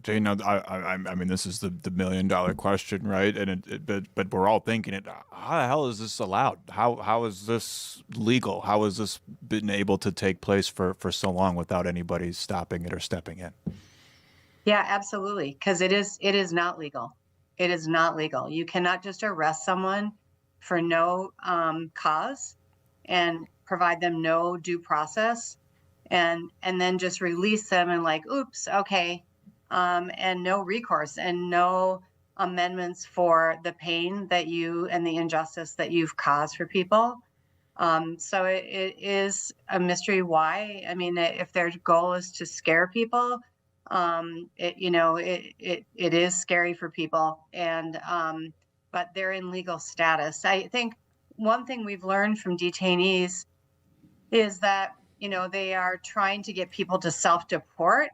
Jane, I mean, this is the $1 million question, right? And but we're all thinking it. How the hell is this allowed? How is this legal? How has this been able to take place for so long without anybody stopping it or stepping in? Yeah, absolutely. Because it is not legal. It is not legal. You cannot just arrest someone for no cause and provide them no due process, and then just release them and oops, okay. And no recourse and no amendments for the pain that you and the injustice that you've caused for people. So it is a mystery why. I mean, if their goal is to scare people, it is scary for people. And but they're in legal status. I think one thing we've learned from detainees is that they are trying to get people to self-deport.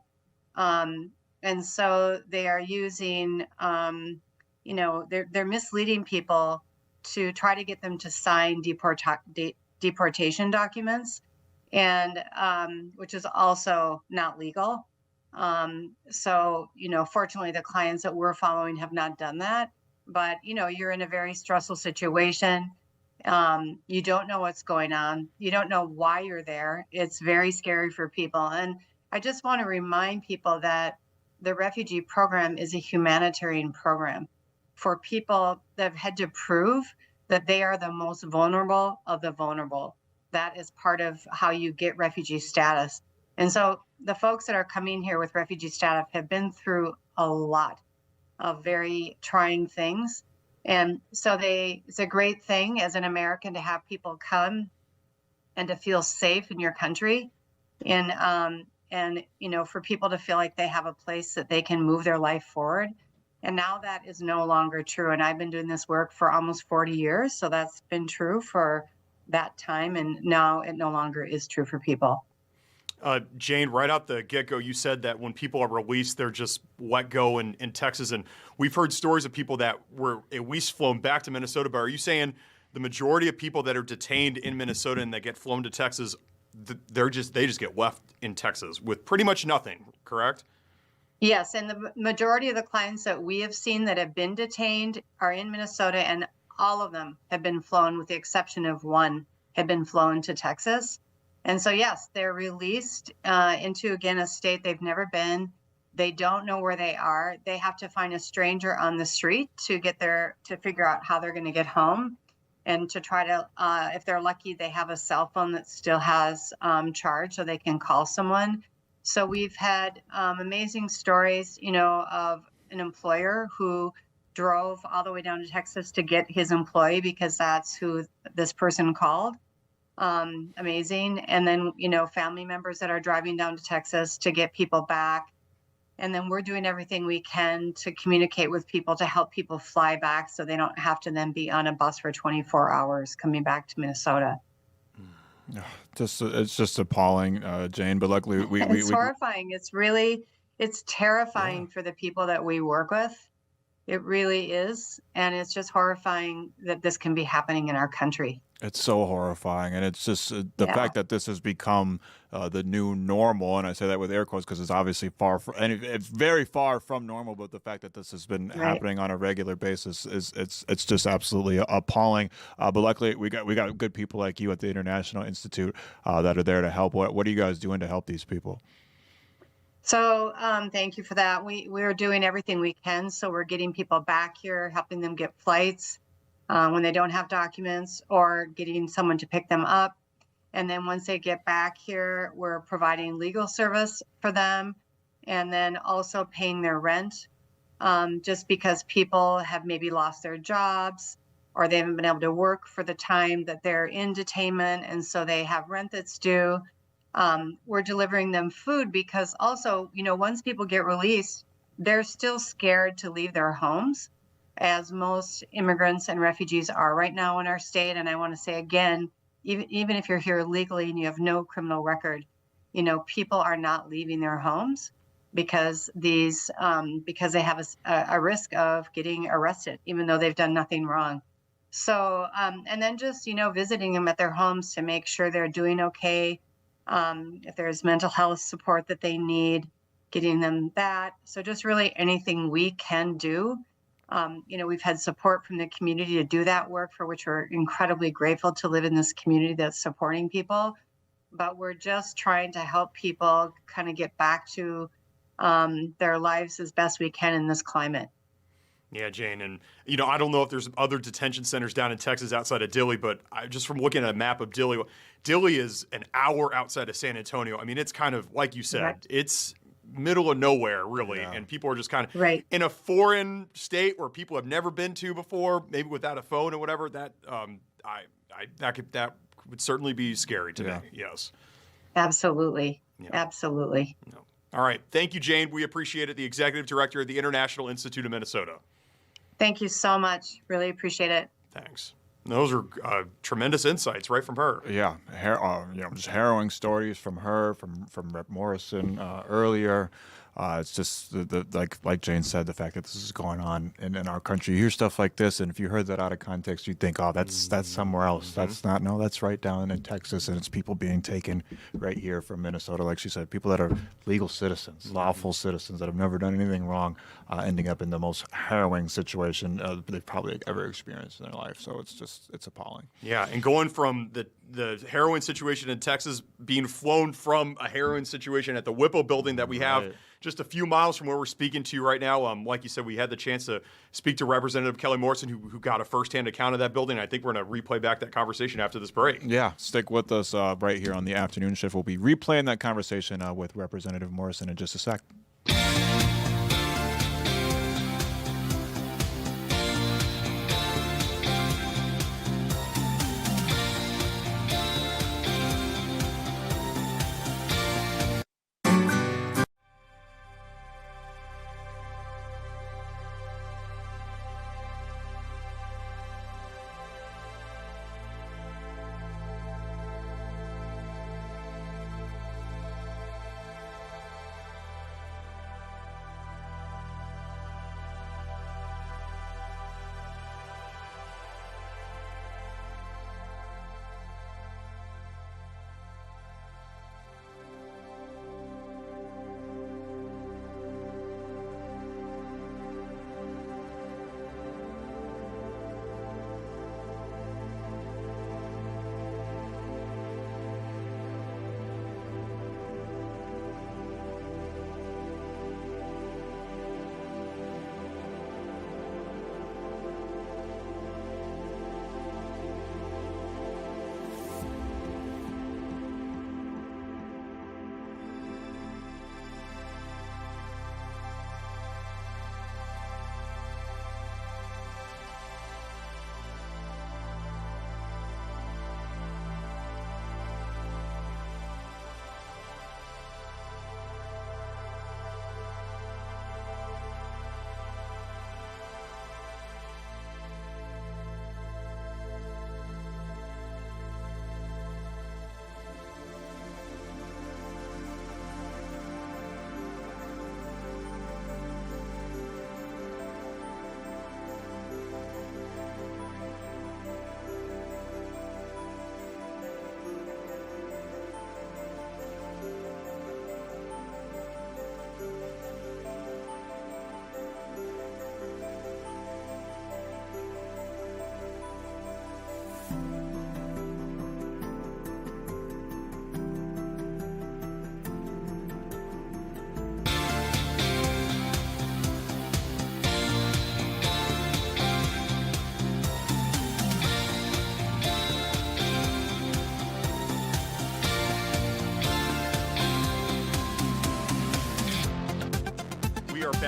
And so they are using, they're misleading people to try to get them to sign deportation documents, and which is also not legal. So, fortunately, the clients that we're following have not done that. But, you're in a very stressful situation. You don't know what's going on. You don't know why you're there. It's very scary for people. And I just want to remind people that the refugee program is a humanitarian program for people that have had to prove that they are the most vulnerable of the vulnerable. That is part of how you get refugee status. And so the folks that are coming here with refugee status have been through a lot of very trying things. And so it's a great thing as an American to have people come and to feel safe in your country. And for people to feel like they have a place that they can move their life forward. And now that is no longer true. And I've been doing this work for almost 40 years. So that's been true for that time. And now it no longer is true for people. Jane, right out the get-go, you said that when people are released, they're just let go in Texas. And we've heard stories of people that were at least flown back to Minnesota. But are you saying the majority of people that are detained in Minnesota and that get flown to Texas, they just get left in Texas with pretty much nothing, correct? Yes, and the majority of the clients that we have seen that have been detained are in Minnesota, and all of them have been flown, with the exception of one, have been flown to Texas. And so, yes, they're released into, again, a state they've never been. They don't know where they are. They have to find a stranger on the street to figure out how they're going to get home, and to try to, if they're lucky, they have a cell phone that still has charge, so they can call someone. So we've had amazing stories, of an employer who drove all the way down to Texas to get his employee because that's who this person called. Amazing. And then, family members that are driving down to Texas to get people back. And then we're doing everything we can to communicate with people to help people fly back so they don't have to then be on a bus for 24 hours coming back to Minnesota. It's just appalling, Jane. But luckily, it's horrifying. It's terrifying for the people that we work with. It really is, and it's just horrifying that this can be happening in our country. It's so horrifying, and it's just the fact that this has become the new normal, and I say that with air quotes because it's obviously it's very far from normal. But the fact that this has been happening on a regular basis it's just absolutely appalling. But luckily, we got good people like you at the International Institute that are there to help. What are you guys doing to help these people? So thank you for that. We're doing everything we can. So we're getting people back here, helping them get flights when they don't have documents, or getting someone to pick them up. And then once they get back here, we're providing legal service for them, and then also paying their rent, just because people have maybe lost their jobs or they haven't been able to work for the time that they're in detainment, and so they have rent that's due. We're delivering them food because also, once people get released, they're still scared to leave their homes, as most immigrants and refugees are right now in our state. And I want to say again, even if you're here legally and you have no criminal record, people are not leaving their homes because they have a risk of getting arrested, even though they've done nothing wrong. So, and then just, visiting them at their homes to make sure they're doing okay. If there's mental health support that they need, getting them that. So just really anything we can do. We've had support from the community to do that work, for which we're incredibly grateful to live in this community that's supporting people. But we're just trying to help people kind of get back to their lives as best we can in this climate. Yeah, Jane, and I don't know if there's other detention centers down in Texas outside of Dilley, but just from looking at a map of Dilley is an hour outside of San Antonio. I mean, it's kind of like you said, It's middle of nowhere, really, and people are just kind of in a foreign state where people have never been to before, maybe without a phone or whatever. That that would certainly be scary to me. Yes, absolutely, absolutely. No. All right, thank you, Jane. We appreciate it. The Executive Director of the International Institute of Minnesota. Thank you so much. Really appreciate it. Thanks. Those are tremendous insights right from her. Yeah, just harrowing stories from her, from Rep. Morrison earlier. It's just like Jane said, the fact that this is going on in our country. You hear stuff like this, and if you heard that out of context, you'd think, oh, that's somewhere else. That's not. No, that's right down in Texas, and it's people being taken right here from Minnesota. Like she said, people that are legal citizens, lawful citizens that have never done anything wrong, ending up in the most harrowing situation they've probably ever experienced in their life. So it's appalling. Yeah, and going from the heroin situation in Texas, being flown from a heroin situation at the Whipple Building that we have just a few miles from where we're speaking to you right now. Like you said, we had the chance to speak to Representative Kelly Morrison, who got a firsthand account of that building. I think we're going to replay back that conversation after this break. Yeah, stick with us right here on the afternoon shift. We'll be replaying that conversation with Representative Morrison in just a sec.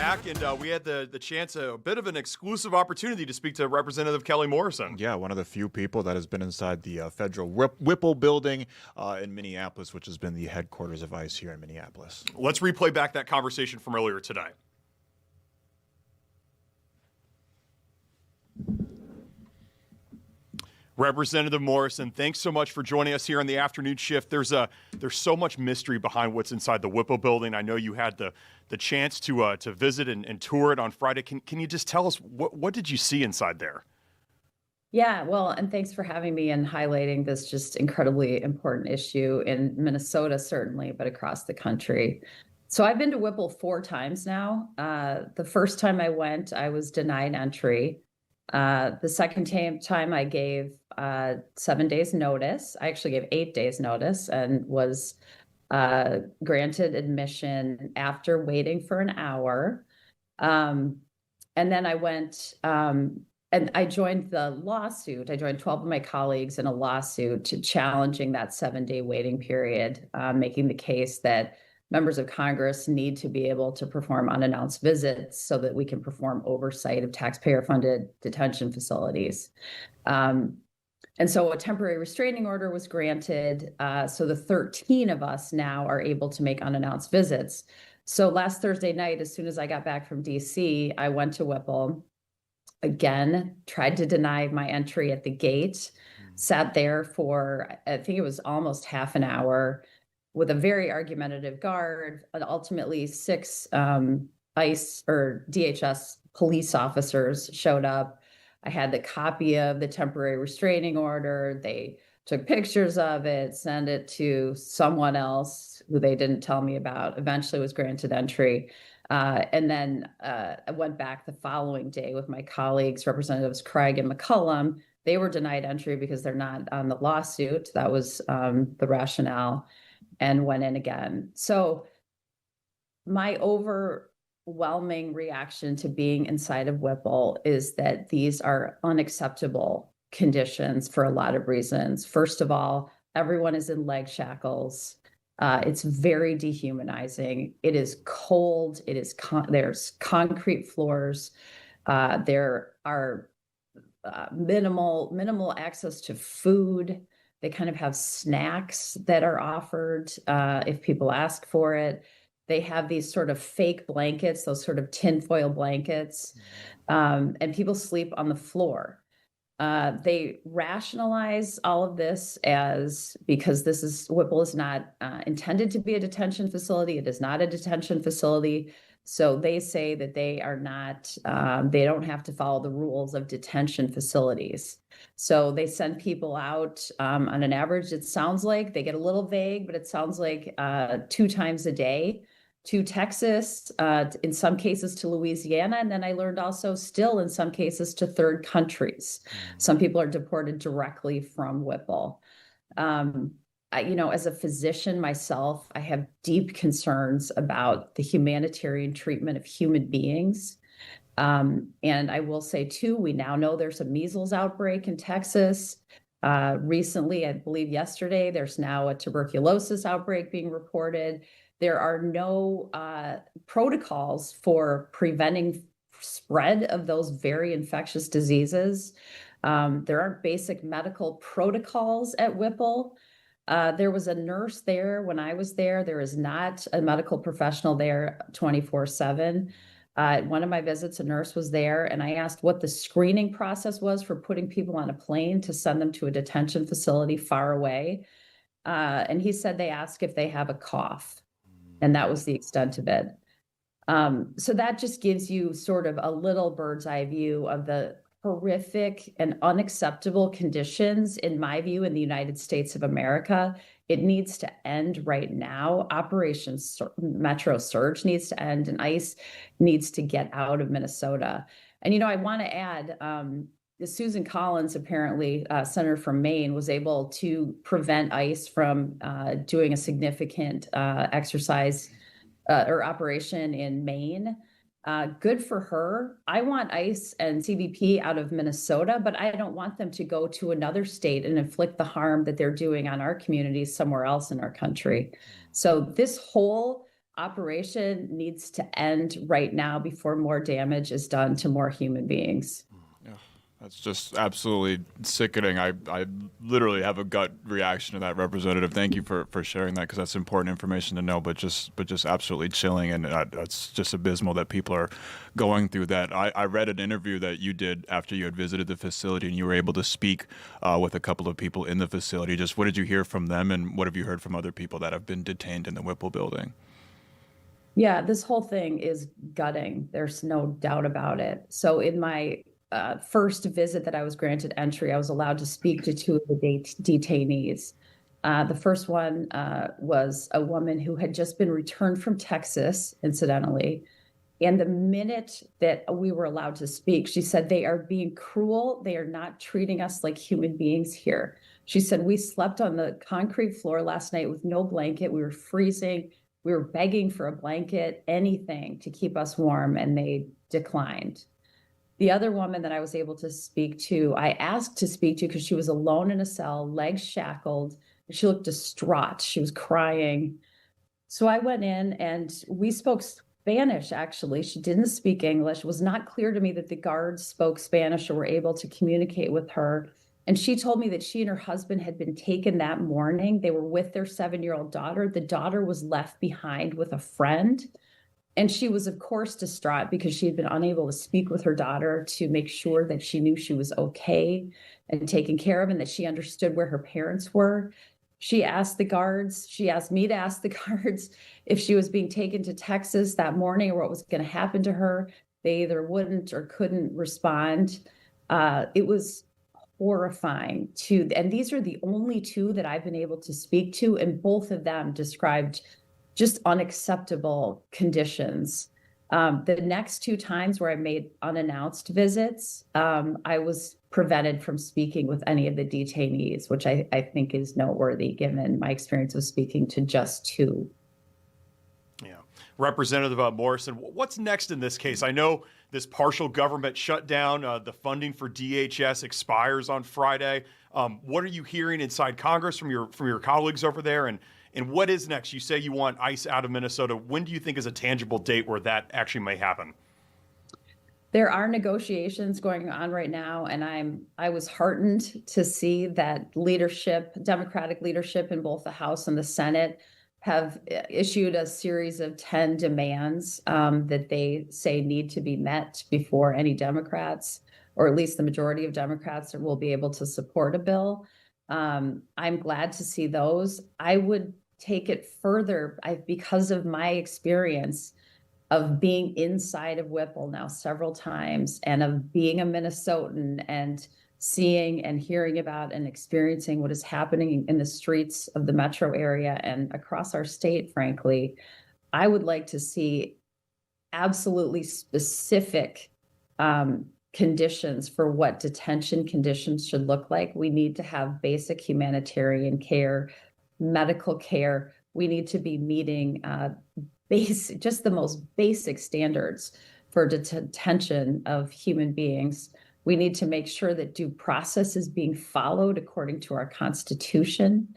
back, and we had the chance, a bit of an exclusive opportunity to speak to Representative Kelly Morrison. Yeah, one of the few people that has been inside the federal Whipple Building in Minneapolis, which has been the headquarters of ICE here in Minneapolis. Let's replay back that conversation from earlier today. Representative Morrison, thanks so much for joining us here on the afternoon shift. There's so much mystery behind what's inside the Whipple Building. I know you had the chance to visit and tour it on Friday. Can you just tell us what did you see inside there? Yeah, well, and thanks for having me and highlighting this just incredibly important issue in Minnesota, certainly, but across the country. So I've been to Whipple 4 times now. The first time I went, I was denied entry. The second time I gave 7 days notice. I actually gave 8 days notice and was granted admission after waiting for an hour. And then I went and I joined the lawsuit. I joined 12 of my colleagues in a lawsuit challenging that 7-day waiting period, making the case that members of Congress need to be able to perform unannounced visits so that we can perform oversight of taxpayer-funded detention facilities. And so a temporary restraining order was granted. So the 13 of us now are able to make unannounced visits. So last Thursday night, as soon as I got back from DC, I went to Whipple, again, tried to deny my entry at the gate, sat there for, I think it was almost half an hour, with a very argumentative guard, and ultimately 6 ICE or DHS police officers showed up. I had the copy of the temporary restraining order. They took pictures of it, sent it to someone else who they didn't tell me about, eventually was granted entry. And then I went back the following day with my colleagues, Representatives Craig and McCollum. They were denied entry because they're not on the lawsuit. That was the rationale. And went in again. So my overwhelming reaction to being inside of Whipple is that these are unacceptable conditions for a lot of reasons. First of all, everyone is in leg shackles. It's very dehumanizing. It is cold. It is there's concrete floors. There are minimal access to food. They kind of have snacks that are offered if people ask for it. They have these sort of fake blankets, those sort of tinfoil blankets, and people sleep on the floor. They rationalize all of this as because Whipple is not intended to be a detention facility. It is not a detention facility. So they say that they are not, they don't have to follow the rules of detention facilities. So they send people out on an average, it sounds like, they get a little vague, but it sounds like 2 times a day to Texas, in some cases to Louisiana. And then I learned also still in some cases to third countries. Some people are deported directly from Whipple. As a physician myself, I have deep concerns about the humanitarian treatment of human beings. And I will say, too, we now know there's a measles outbreak in Texas. Recently, I believe yesterday, there's now a tuberculosis outbreak being reported. There are no protocols for preventing spread of those very infectious diseases. There aren't basic medical protocols at Whipple. There was a nurse there when I was there. There is not a medical professional there 24/7. At one of my visits, a nurse was there, and I asked what the screening process was for putting people on a plane to send them to a detention facility far away. And he said they ask if they have a cough, and that was the extent of it. So that just gives you sort of a little bird's eye view of the horrific and unacceptable conditions, in my view, in the United States of America. It needs to end right now. Operation Metro Surge needs to end, and ICE needs to get out of Minnesota. And, I want to add, Susan Collins, apparently, senator from Maine, was able to prevent ICE from doing a significant exercise or operation in Maine. Good for her. I want ICE and CBP out of Minnesota, but I don't want them to go to another state and inflict the harm that they're doing on our communities somewhere else in our country. So this whole operation needs to end right now before more damage is done to more human beings. That's just absolutely sickening. I literally have a gut reaction to that, Representative. Thank you for sharing that, because that's important information to know, but just absolutely chilling, and it's just abysmal that people are going through that. I read an interview that you did after you had visited the facility, and you were able to speak with a couple of people in the facility. Just what did you hear from them, and what have you heard from other people that have been detained in the Whipple Building? Yeah, this whole thing is gutting. There's no doubt about it. So in my first visit that I was granted entry, I was allowed to speak to two of the detainees. The first one was a woman who had just been returned from Texas, incidentally. And the minute that we were allowed to speak, she said, "They are being cruel. They are not treating us like human beings here." She said, "We slept on the concrete floor last night with no blanket. We were freezing. We were begging for a blanket, anything to keep us warm, and they declined." The other woman that I was able to speak to, I asked to speak to because she was alone in a cell, legs shackled. She looked distraught. She was crying. So I went in and we spoke Spanish, actually. She didn't speak English. It was not clear to me that the guards spoke Spanish or were able to communicate with her. And she told me that she and her husband had been taken that morning. They were with their 7-year-old daughter. The daughter was left behind with a friend. And she was, of course, distraught because she had been unable to speak with her daughter to make sure that she knew she was okay and taken care of and that she understood where her parents were. She asked me to ask the guards if she was being taken to Texas that morning or what was going to happen to her. They either wouldn't or couldn't respond. It was horrifying and these are the only two that I've been able to speak to, and both of them described just unacceptable conditions. The next two times where I made unannounced visits, I was prevented from speaking with any of the detainees, which I think is noteworthy given my experience of speaking to just two. Yeah. Representative Morrison, what's next in this case? I know this partial government shutdown, the funding for DHS expires on Friday. What are you hearing inside Congress from your colleagues over there? And what is next? You say you want ICE out of Minnesota. When do you think is a tangible date where that actually may happen? There are negotiations going on right now, and I was heartened to see that Democratic leadership in both the House and the Senate have issued a series of 10 demands that they say need to be met before any Democrats, or at least the majority of Democrats, will be able to support a bill. I'm glad to see those. I would take it further because of my experience of being inside of Whipple now several times and of being a Minnesotan and seeing and hearing about and experiencing what is happening in the streets of the metro area and across our state, frankly. I would like to see absolutely specific conditions for what detention conditions should look like. We need to have basic humanitarian care, medical care. We need to be meeting just the most basic standards for detention of human beings. We need to make sure that due process is being followed according to our Constitution.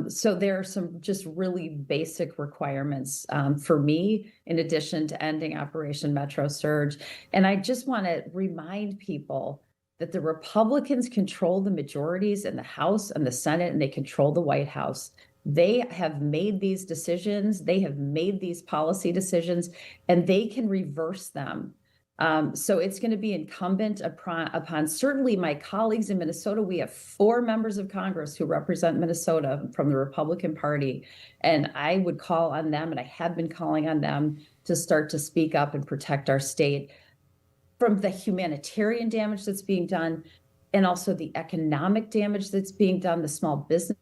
So there are some just really basic requirements for me, in addition to ending Operation Metro Surge. And I just want to remind people that the Republicans control the majorities in the House and the Senate, and they control the White House. They have made these decisions, they have made these policy decisions, and they can reverse them. So it's going to be incumbent upon certainly my colleagues in Minnesota. We have 4 members of Congress who represent Minnesota from the Republican Party. And I would call on them, and I have been calling on them, to start to speak up and protect our state from the humanitarian damage that's being done and also the economic damage that's being done, the small business.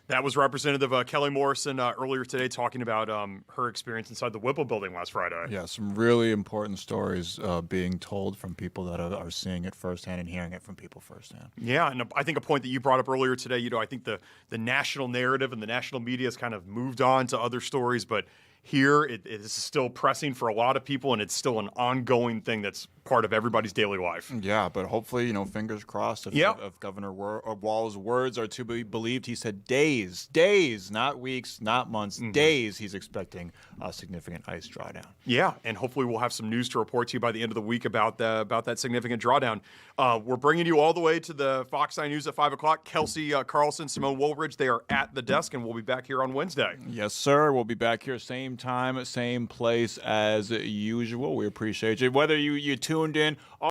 That was Representative Kelly Morrison earlier today talking about her experience inside the Whipple Building last Friday. Yeah, some really important stories being told from people that are seeing it firsthand and hearing it from people firsthand. Yeah, and I think a point that you brought up earlier today, I think the national narrative and the national media has kind of moved on to other stories, but here it is still pressing for a lot of people, and it's still an ongoing thing that's part of everybody's daily life. Yeah, but hopefully, fingers crossed. If Governor Walz's words are to be believed, he said days, not weeks, not months, days. He's expecting a significant ice drawdown. Yeah, and hopefully we'll have some news to report to you by the end of the week about that significant drawdown. We're bringing you all the way to the Fox 9 News at 5 o'clock. Kelsey Carlson, Simone Woolridge, they are at the desk, and we'll be back here on Wednesday. Yes, sir. We'll be back here same time, same place as usual. We appreciate you. Whether you tuned in